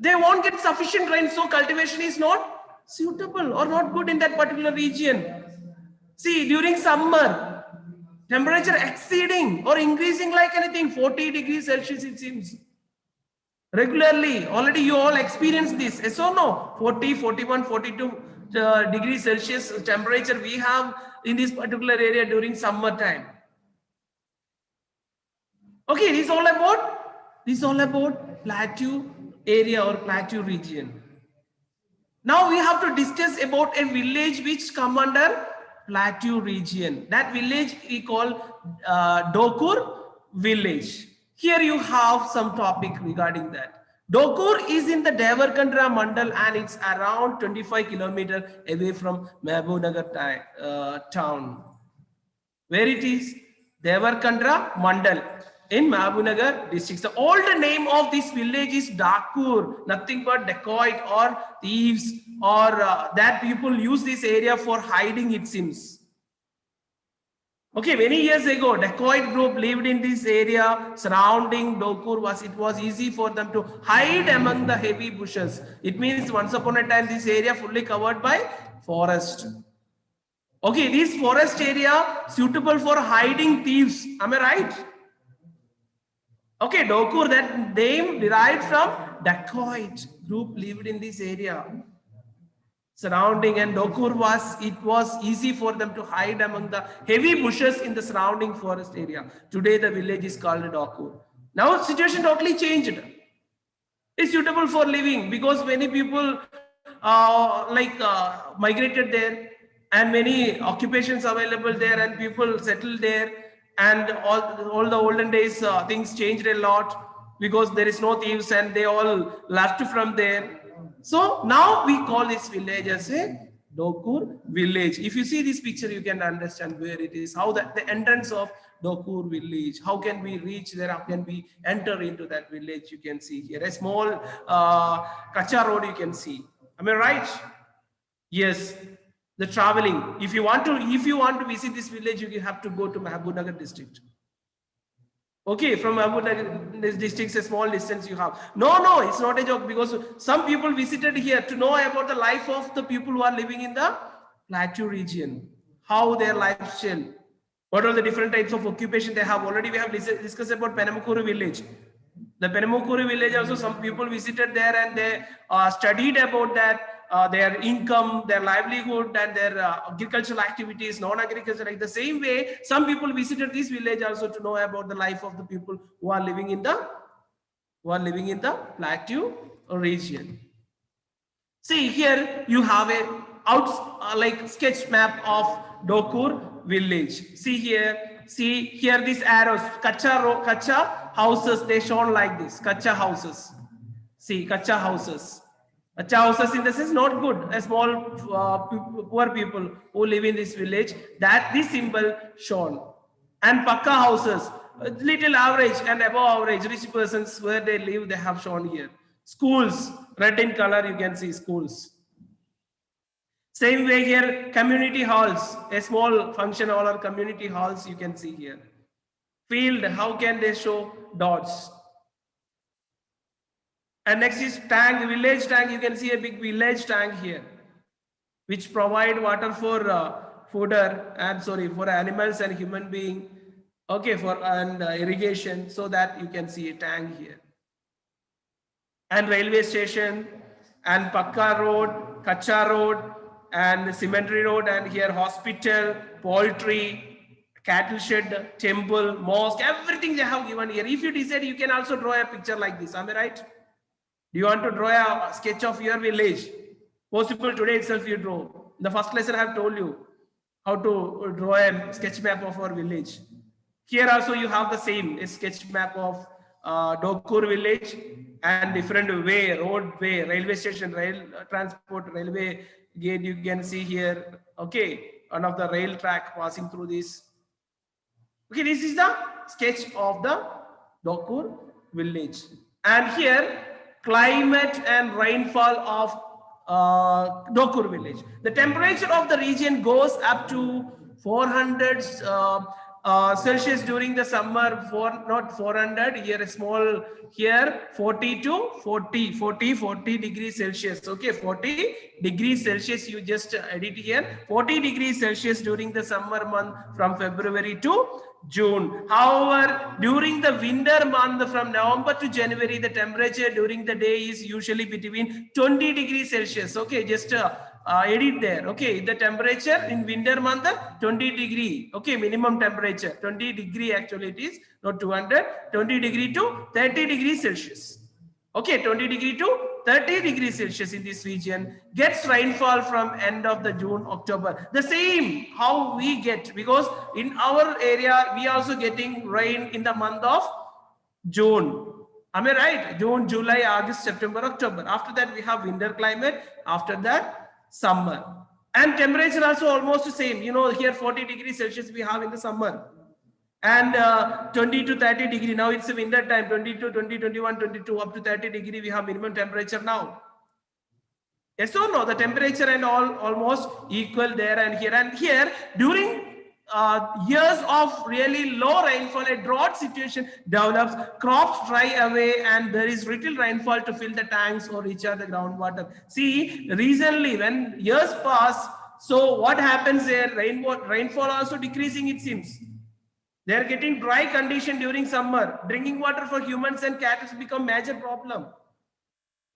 They won't get sufficient rain, so cultivation is not suitable or not good in that particular region. See, during summer, temperature exceeding or increasing like anything, 40 degrees Celsius it seems. Regularly, already you all experienced this, yes or no? 40, 41, 42 degrees Celsius temperature we have in this particular area during summer time. Okay, this is all about plateau area or plateau region. Now we have to discuss about a village which come under plateau region. That village we call Dokur village. Here you have some topic regarding that. Dokur is in the Devarkandra Mandal and it's around 25 kilometers away from Mahbubnagar town. Where it is? Devarkandra Mandal in Mahbubnagar district. The old name of this village is Dokur, nothing but dacoit or thieves or that people use this area for hiding it seems. Okay, many years ago, dacoit group lived in this area surrounding Dokur. It was easy for them to hide among the heavy bushes. It means once upon a time, this area fully covered by forest. Okay, this forest area suitable for hiding thieves. Am I right? Okay, Dokur, that name derived from dacoit group lived in this area surrounding, and Dokur it was easy for them to hide among the heavy bushes in the surrounding forest area. Today the village is called Dokur. Now situation totally changed. It's suitable for living because many people migrated there, and many occupations available there, and people settled there, and all the olden days things changed a lot because there is no thieves and they all left from there. So now we call this village as a Dokur village. If you see this picture, you can understand where it is, how the entrance of Dokur village, how can we reach there, how can we enter into that village. You can see here a small Kacha road you can see. Am I right? Yes. The traveling. If you want to visit this village, you have to go to Mahabubnagar district. Okay, from Mahabubnagar district, a small distance you have. No, it's not a joke, because some people visited here to know about the life of the people who are living in the plateau region, how their lifestyle, what are the different types of occupation they have. Already we have discussed about Penamakuru village. The Penamakuru village also, some people visited there and they studied about that, their income, their livelihood, and their agricultural activities, non-agricultural. Like the same way, some people visited this village also to know about the life of the people who are living in the plateau region. See here you have a sketch map of Dokur village. See here these arrows, Kacha houses, they shown like this, Kacha houses. See, Kacha houses. Kacha houses in the sense not good, a small poor people who live in this village, that this symbol shown. And Pakka houses, little average and above average, rich persons where they live, they have shown here. Schools, red in color, you can see schools. Same way here, community halls, a small function hall or community halls you can see here. Field, how can they show dots? And next is tank, village tank. You can see a big village tank here, which provide water for fodder and for animals and human being. Okay, and irrigation, so that you can see a tank here. And railway station, and Pakka road, Kacha road, and cemetery road, and here hospital, poultry, cattle shed, temple, mosque, everything they have given here. If you decide, you can also draw a picture like this. Am I right? Do you want to draw a sketch of your village? Possible today itself you draw. In the first lesson I have told you how to draw a sketch map of our village. Here also you have the same, a sketch map of Dokur village, and different way, roadway, railway station, rail transport, railway gate you can see here. Okay, one of the rail track passing through this. Okay, this is the sketch of the Dokur village. And here, climate and rainfall of Dokur village. The temperature of the region goes up to 400 Celsius during the summer, not 400, here a small, here 40 to 40 degrees Celsius. Okay, 40 degrees Celsius, you just edit here, 40 degrees Celsius during the summer month from February to June. However, during the winter month from November to January, the temperature during the day is usually between 20 degrees Celsius. Okay, just edit there. Okay, the temperature in winter month 20 degree. Okay, minimum temperature 20 degree actually it is, not 200, 20 degree to 30 degrees Celsius. Okay, 20 degree to 30 degrees Celsius in this region. Gets rainfall from end of the June, October. The same how we get, because in our area we also getting rain in the month of June. Am I right? June, July, August, September, October. After that we have winter climate. After that summer. And temperature also almost the same. You know, here 40 degrees Celsius we have in the summer. And 20 to 30 degree. Now it's a winter time, 22, 20, 21, 22, up to 30 degree. We have minimum temperature now. Yes or no? The temperature and all almost equal there and here. And here during years of really low rainfall, a drought situation develops, crops dry away, and there is little rainfall to fill the tanks or recharge the groundwater. See, recently when years pass, so what happens there? Rainfall also decreasing, it seems. They are getting dry condition during summer. Drinking water for humans and cattle become major problem.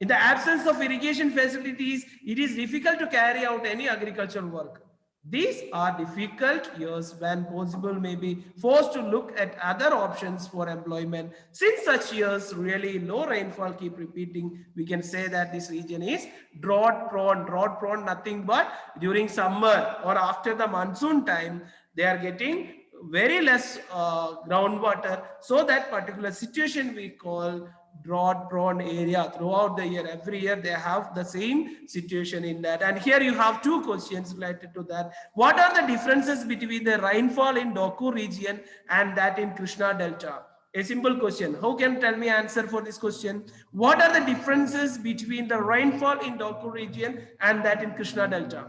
In the absence of irrigation facilities, it is difficult to carry out any agricultural work. These are difficult years when possible may be forced to look at other options for employment. Since such years really low rainfall keep repeating, we can say that this region is drought prone, nothing but during summer or after the monsoon time, they are getting very less groundwater. So that particular situation we call drought prone area throughout the year. Every year they have the same situation in that. And here you have two questions related to that. What are the differences between the rainfall in Dokur region and that in Krishna Delta? A simple question. Who can tell me answer for this question? What are the differences between the rainfall in Dokur region and that in Krishna Delta?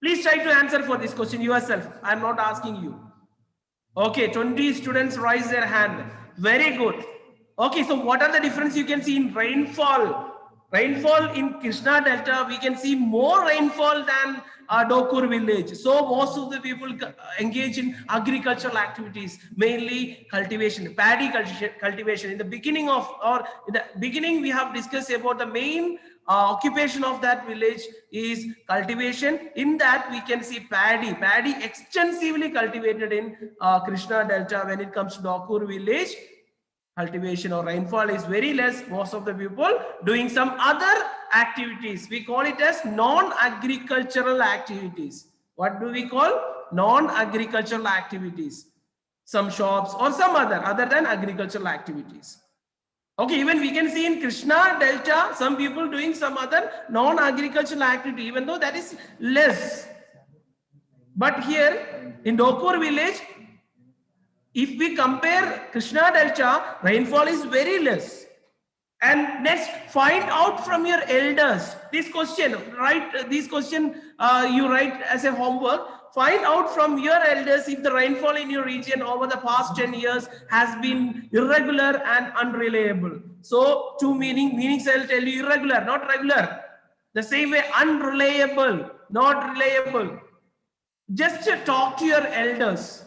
Please try to answer for this question yourself. I am not asking you. Okay, 20 students raise their hand. Very good. Okay, so what are the difference you can see in rainfall? Rainfall in Krishna Delta, we can see more rainfall than Dokur village. So most of the people engage in agricultural activities, mainly cultivation, paddy cultivation. In the beginning we have discussed about the main occupation of that village is cultivation. In that we can see paddy extensively cultivated in Krishna Delta. When it comes to Dokur village, cultivation or rainfall is very less. Most of the people doing some other activities. We call it as non-agricultural activities. What do we call? Non-agricultural activities. Some shops or some other than agricultural activities. Okay, even we can see in Krishna Delta, some people doing some other non-agricultural activity, even though that is less. But here in Dokur village, if we compare Krishna Delta, rainfall is very less. And next, find out from your elders. This question, write this question, you write as a homework. Find out from your elders if the rainfall in your region over the past 10 years has been irregular and unreliable. So, two meanings I'll tell you: irregular, not regular. The same way, unreliable, not reliable. Just talk to your elders.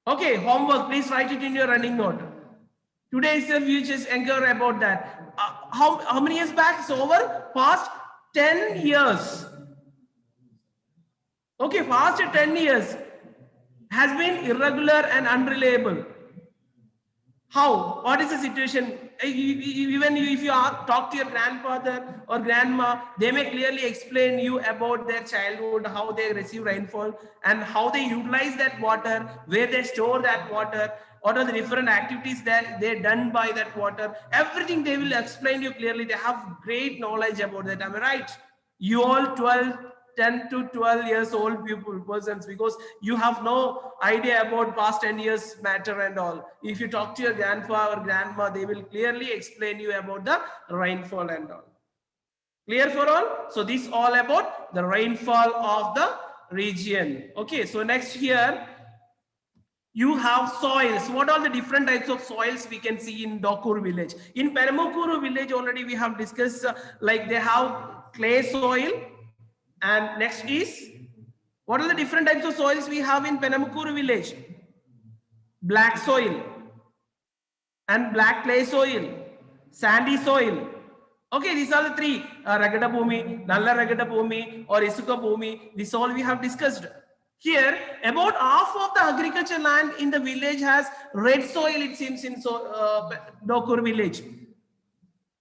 Okay, homework, please write it in your running note. Today itself you just inquire about that. How many years back? It's over past 10 years. Okay, past 10 years has been irregular and unreliable. How? What is the situation? Even if you talk to your grandfather or grandma, they may clearly explain you about their childhood, how they receive rainfall and how they utilize that water, where they store that water, what are the different activities that they're done by that water. Everything they will explain you clearly. They have great knowledge about that. Am I right? You all 10 to 12 years old persons, because you have no idea about past 10 years matter and all. If you talk to your grandpa or grandma, they will clearly explain you about the rainfall and all. Clear for all? So this all about the rainfall of the region. Okay, so next here you have soils. What are the different types of soils we can see in Dokur village? In Peramukuru village already we have discussed, like they have clay soil. And next is, what are the different types of soils we have in Penamukuru village? Black soil and black clay soil, sandy soil. Okay, these are the three, Ragada Bhumi, Nalla Ragada Bhumi or Isuka Bhumi. This all we have discussed. Here, about half of the agriculture land in the village has red soil, it seems, in Dokur village.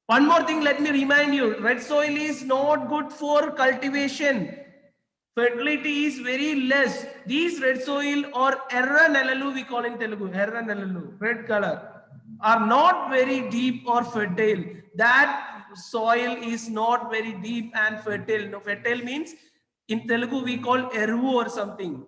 One more thing, let me remind you, red soil is not good for cultivation. Fertility is very less. These red soil or erra nelalu, we call in Telugu, erra nelalu, red color, are not very deep or fertile. That soil is not very deep and fertile. No, fertile means in Telugu we call eruvu or something.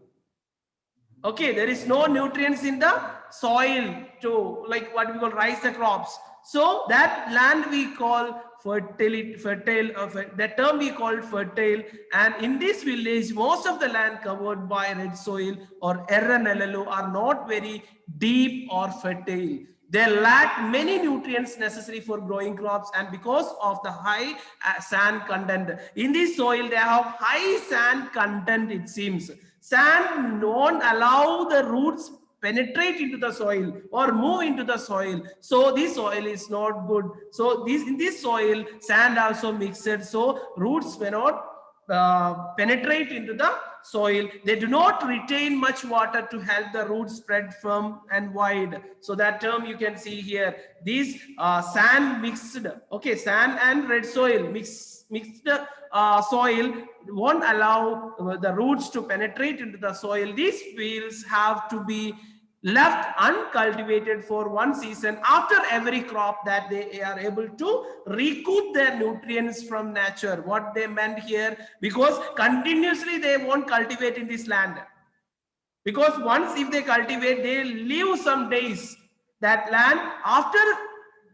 Okay, there is no nutrients in the soil to, like what we call, rise the crops. So that land we call that term we called fertile. And in this village, most of the land covered by red soil or erranelalu are not very deep or fertile. They lack many nutrients necessary for growing crops, and because of the high sand content in this soil, they have high sand content. It seems sand won't allow the roots penetrate into the soil or move into the soil, so this soil is not good. So in this soil, sand also mixed, so roots may not penetrate into the soil. They do not retain much water to help the roots spread firm and wide. So that term you can see here, these sand mixed, okay, sand and red soil mixed soil won't allow the roots to penetrate into the soil. These fields have to be left uncultivated for one season after every crop, that they are able to recoup their nutrients from nature. What they meant here, because continuously they won't cultivate in this land, because once if they cultivate, they leave some days that land. After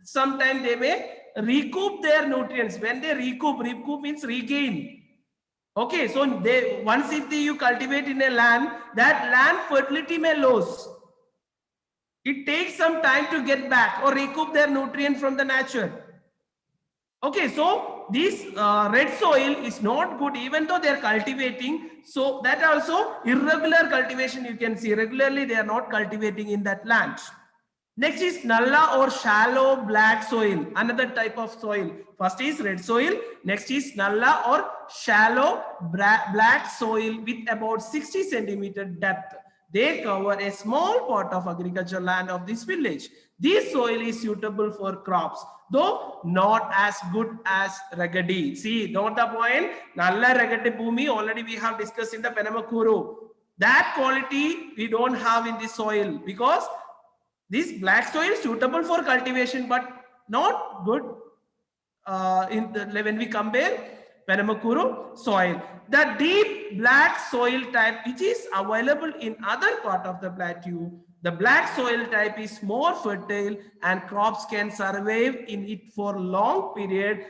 some time they may recoup their nutrients. When they recoup means regain. Okay, so they once if you cultivate in a land, that land fertility may lose. It takes some time to get back or recoup their nutrient from the nature. Okay, so this red soil is not good even though they are cultivating. So that also irregular cultivation, you can see regularly they are not cultivating in that land. Next is nalla or shallow black soil, another type of soil. First is red soil, next is nalla or shallow black soil with about 60 centimeter depth. They cover a small part of agricultural land of this village. This soil is suitable for crops, though not as good as Ragadi. See, note the point. Nalla Ragadi Bhumi already we have discussed in the Penamakuru. That quality we don't have in this soil, because this black soil is suitable for cultivation, but not good when we compare Penamakuru soil. The deep black soil type, which is available in other part of the plateau, the black soil type is more fertile and crops can survive in it for long period.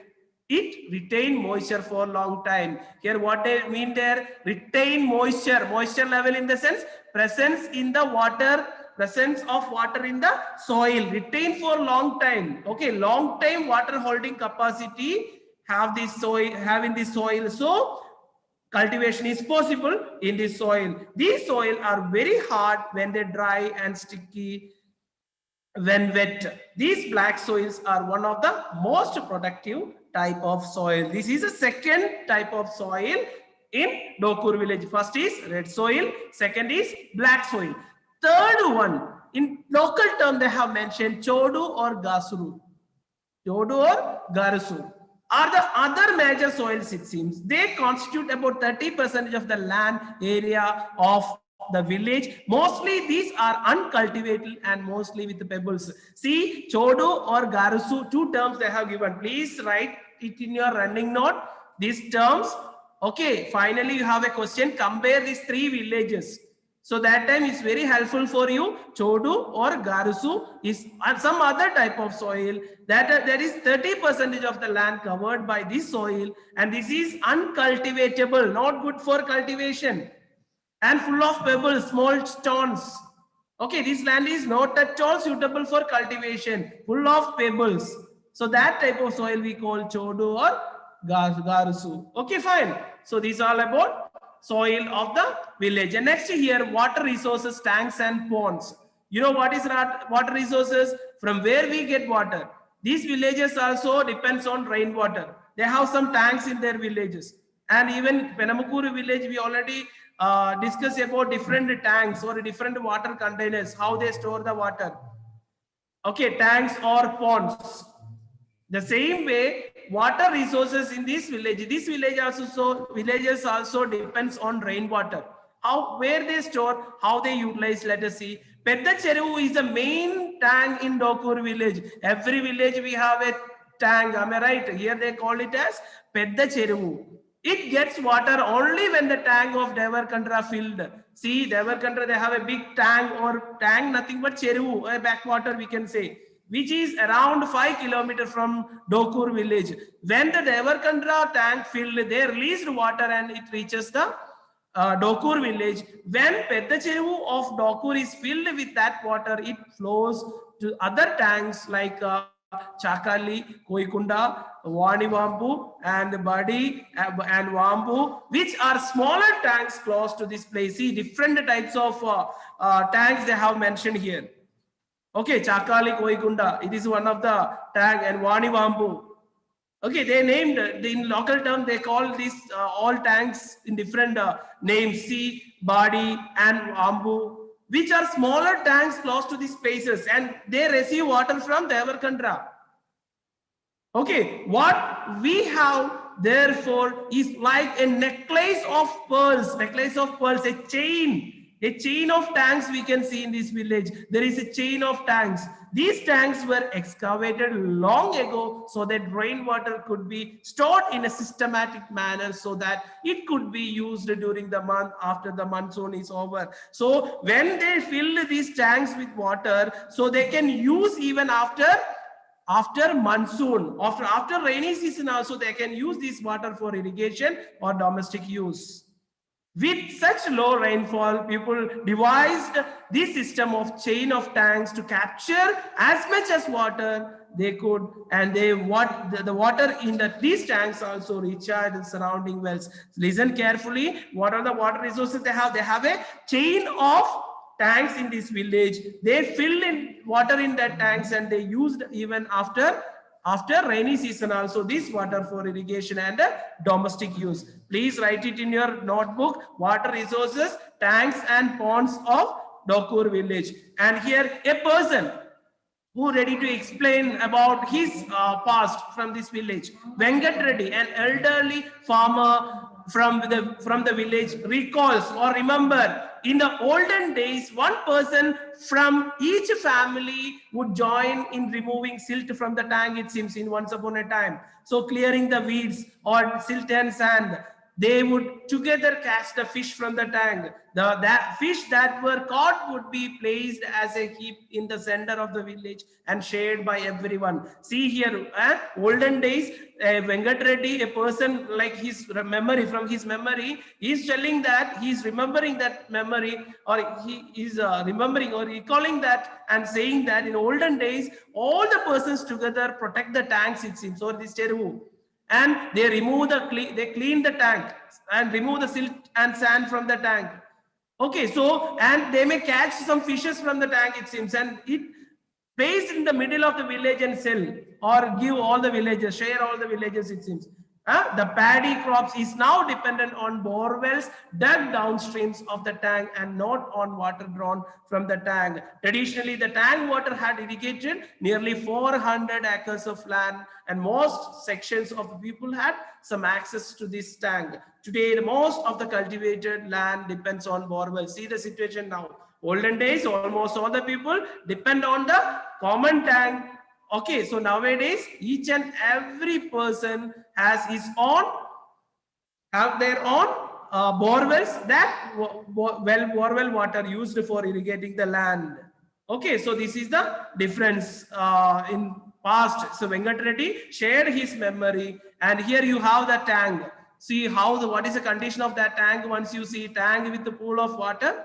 It retain moisture for long time. Here what they mean there, retain moisture level in the sense presence in the water, presence of water in the soil, retain for long time. Okay, long time water holding capacity have in this soil, so cultivation is possible in this soil. These soil are very hard when they dry and sticky when wet. These black soils are one of the most productive type of soil. This is a second type of soil in Dokur village. First is red soil, second is black soil. Third one, in local term they have mentioned chodu or gasuru. Chodu or garusu are the other major soils, it seems. They constitute about 30% of the land area of the village. Mostly these are uncultivated and mostly with the pebbles. See, chodu or garusu, two terms they have given. Please write it in your running note, these terms. Okay, finally you have a question. Compare these three villages. So that time is very helpful for you. Chodu or garusu is some other type of soil that there is 30% of the land covered by this soil, and this is uncultivatable, not good for cultivation, and full of pebbles, small stones. Okay, this land is not at all suitable for cultivation, full of pebbles. So that type of soil we call chodu or garusu. Okay, fine. So these are all about soil of the village. And next here, water resources, tanks and ponds. You know what is water resources? From where we get water. These villages also depends on rainwater. They have some tanks in their villages. And even Penamakuru village, we already discussed about different tanks or different water containers, how they store the water. Okay, tanks or ponds. The same way, water resources in this village villages also depends on rainwater. Where they store, how they utilize. Let us see. Pedda Cheruvu is the main tank in Dokur village. Every village we have a tank. Am I right? Here they call it as Pedda Cheruvu. It gets water only when the tank of Devarkandra filled. See, Devarkandra, they have a big tank, or tank nothing but Cheruvu, a backwater we can say. which is around 5 kilometers from Dokur village. When the Devarkandra tank filled, they released water and it reaches the Dokur village. When Pedachevu of Dokur is filled with that water, it flows to other tanks like Chakali, Koikunda, Vanivambu, and Badi and Wambu, which are smaller tanks close to this place. See, different types of tanks they have mentioned here. Okay, Chakali, Koikunda, it is one of the tank, and Vanivambu. Okay, they named in local term, they call these all tanks in different names, C, Badi, and Ambu, which are smaller tanks close to these spaces, and they receive water from the Everkandra. Okay, what we have therefore is like a necklace of pearls, a chain of tanks we can see in this village. There is a chain of tanks. These tanks were excavated long ago so that rainwater could be stored in a systematic manner so that it could be used during the month after the monsoon is over. So when they fill these tanks with water, so they can use even after monsoon, after rainy season also, they can use this water for irrigation or domestic use. With such low rainfall, people devised this system of chain of tanks to capture as much as water they could, and the water in these tanks also recharge the surrounding wells. Listen carefully. What are the water resources they have? They have a chain of tanks in this village. They filled in water in that tanks and they used even after rainy season also this water for irrigation and domestic use. Please write it in your notebook. Water resources, tanks and ponds of Dokur village. And here a person who ready to explain about his past from this village. Venkat Reddy, an elderly farmer from the village, recalls or remember in the olden days, one person from each family would join in removing silt from the tank, it seems, in once upon a time. So clearing the weeds or silt and sand, they would together catch the fish from the tank. That fish that were caught would be placed as a heap in the center of the village and shared by everyone. See here, olden days, Venkat Reddy, a person like his memory, from his memory, he is telling that he is remembering that memory, or he is remembering or recalling that and saying that in olden days, all the persons together protect the tanks, it seems, or this teru. And they clean the tank and remove the silt and sand from the tank. Okay, so, and they may catch some fishes from the tank, it seems, and it placed in the middle of the village and sell or give all the villagers, share all the villagers, it seems. The paddy crops is now dependent on bore wells dug downstreams of the tank and not on water drawn from the tank. Traditionally, the tank water had irrigated nearly 400 acres of land, and most sections of the people had some access to this tank. Today, most of the cultivated land depends on bore wells. See the situation now. Olden days, almost all the people depend on the common tank. Okay, so nowadays each and every person has their own bore wells, that bore well water used for irrigating the land. Okay, so this is the difference in past. So Venkat Reddy shared his memory, and here you have the tank. See what is the condition of that tank. Once you see tank with the pool of water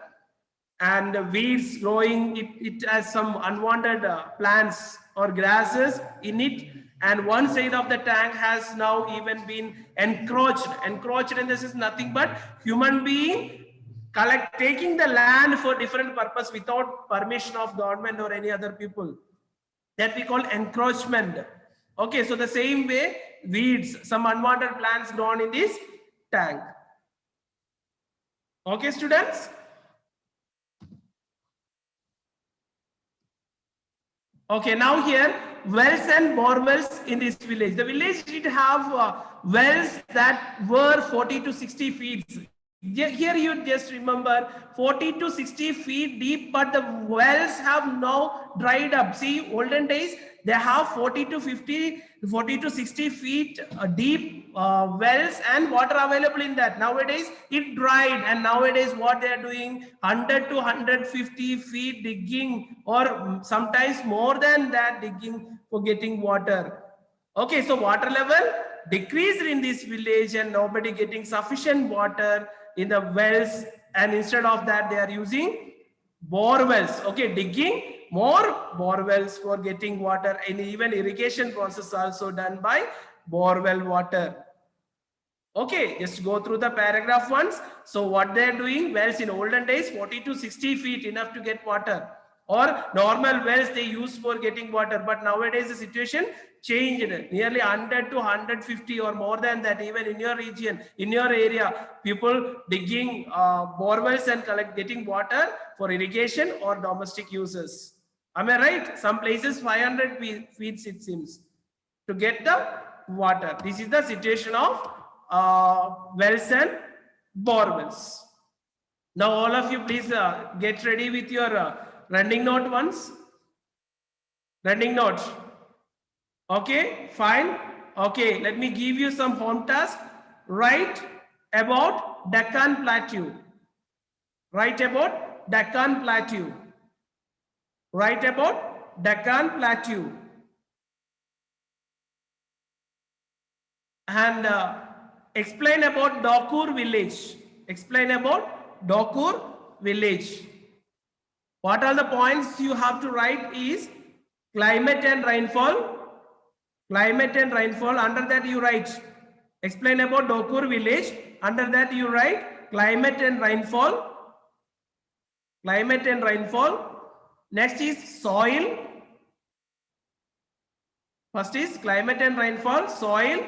and weeds growing, it has some unwanted plants or grasses in it, and one side of the tank has now even been encroached, and this is nothing but human being taking the land for different purpose without permission of government or any other people, that we call encroachment. Okay, so the same way, weeds, some unwanted plants grown in this tank. Okay, students. Okay, now here, wells and bore wells in this village. The village did have wells that were 40 to 60 feet. Here you just remember 40 to 60 feet deep, but the wells have now dried up. See, olden days, they have 40 to 60 feet deep wells and water available in that. Nowadays it dried, and nowadays what they are doing, 100 to 150 feet digging, or sometimes more than that digging for getting water. Okay, so water level decreased in this village and nobody getting sufficient water in the wells, and instead of that they are using bore wells. Okay, digging more bore wells for getting water, and even irrigation process also done by bore well water. Okay, just go through the paragraph once. So what they are doing, wells in olden days 40 to 60 feet enough to get water, or normal wells they use for getting water. But nowadays the situation changed, nearly 100 to 150 or more than that. Even in your region, in your area, people digging bore wells and getting water for irrigation or domestic uses. Am I right? Some places 500 feet it seems to get the water. This is the situation of wells and bore wells. Now all of you please get ready with your running note once. Running note. Okay, fine. Okay, let me give you some home task. Write about Deccan Plateau. Write about Deccan Plateau. Write about Deccan Plateau. And explain about Dokur village. Explain about Dokur village. What are the points you have to write is climate and rainfall. Climate and rainfall. Under that you write. Explain about Dokur village. Under that you write climate and rainfall. Climate and rainfall. Next is soil. First is climate and rainfall, soil.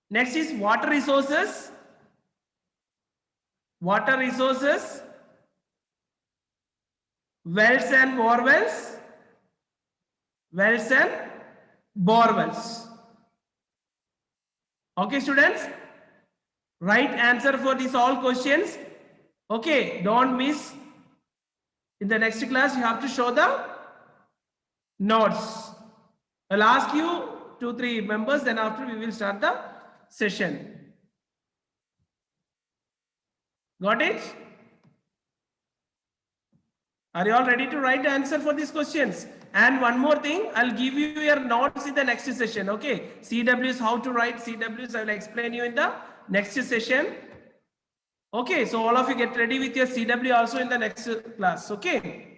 Next is water resources. Water resources. Wells and bore wells. Wells and bore wells. Okay, students. Right answer for these all questions. Okay, don't miss. In the next class, you have to show the notes. I'll ask you 2-3 members, then after we will start the session. Got it? Are you all ready to write the answer for these questions? And one more thing, I'll give you your notes in the next session. Okay, CWs, how to write CWs, I will explain you in the next session. Okay, so all of you get ready with your CW also in the next class. Okay.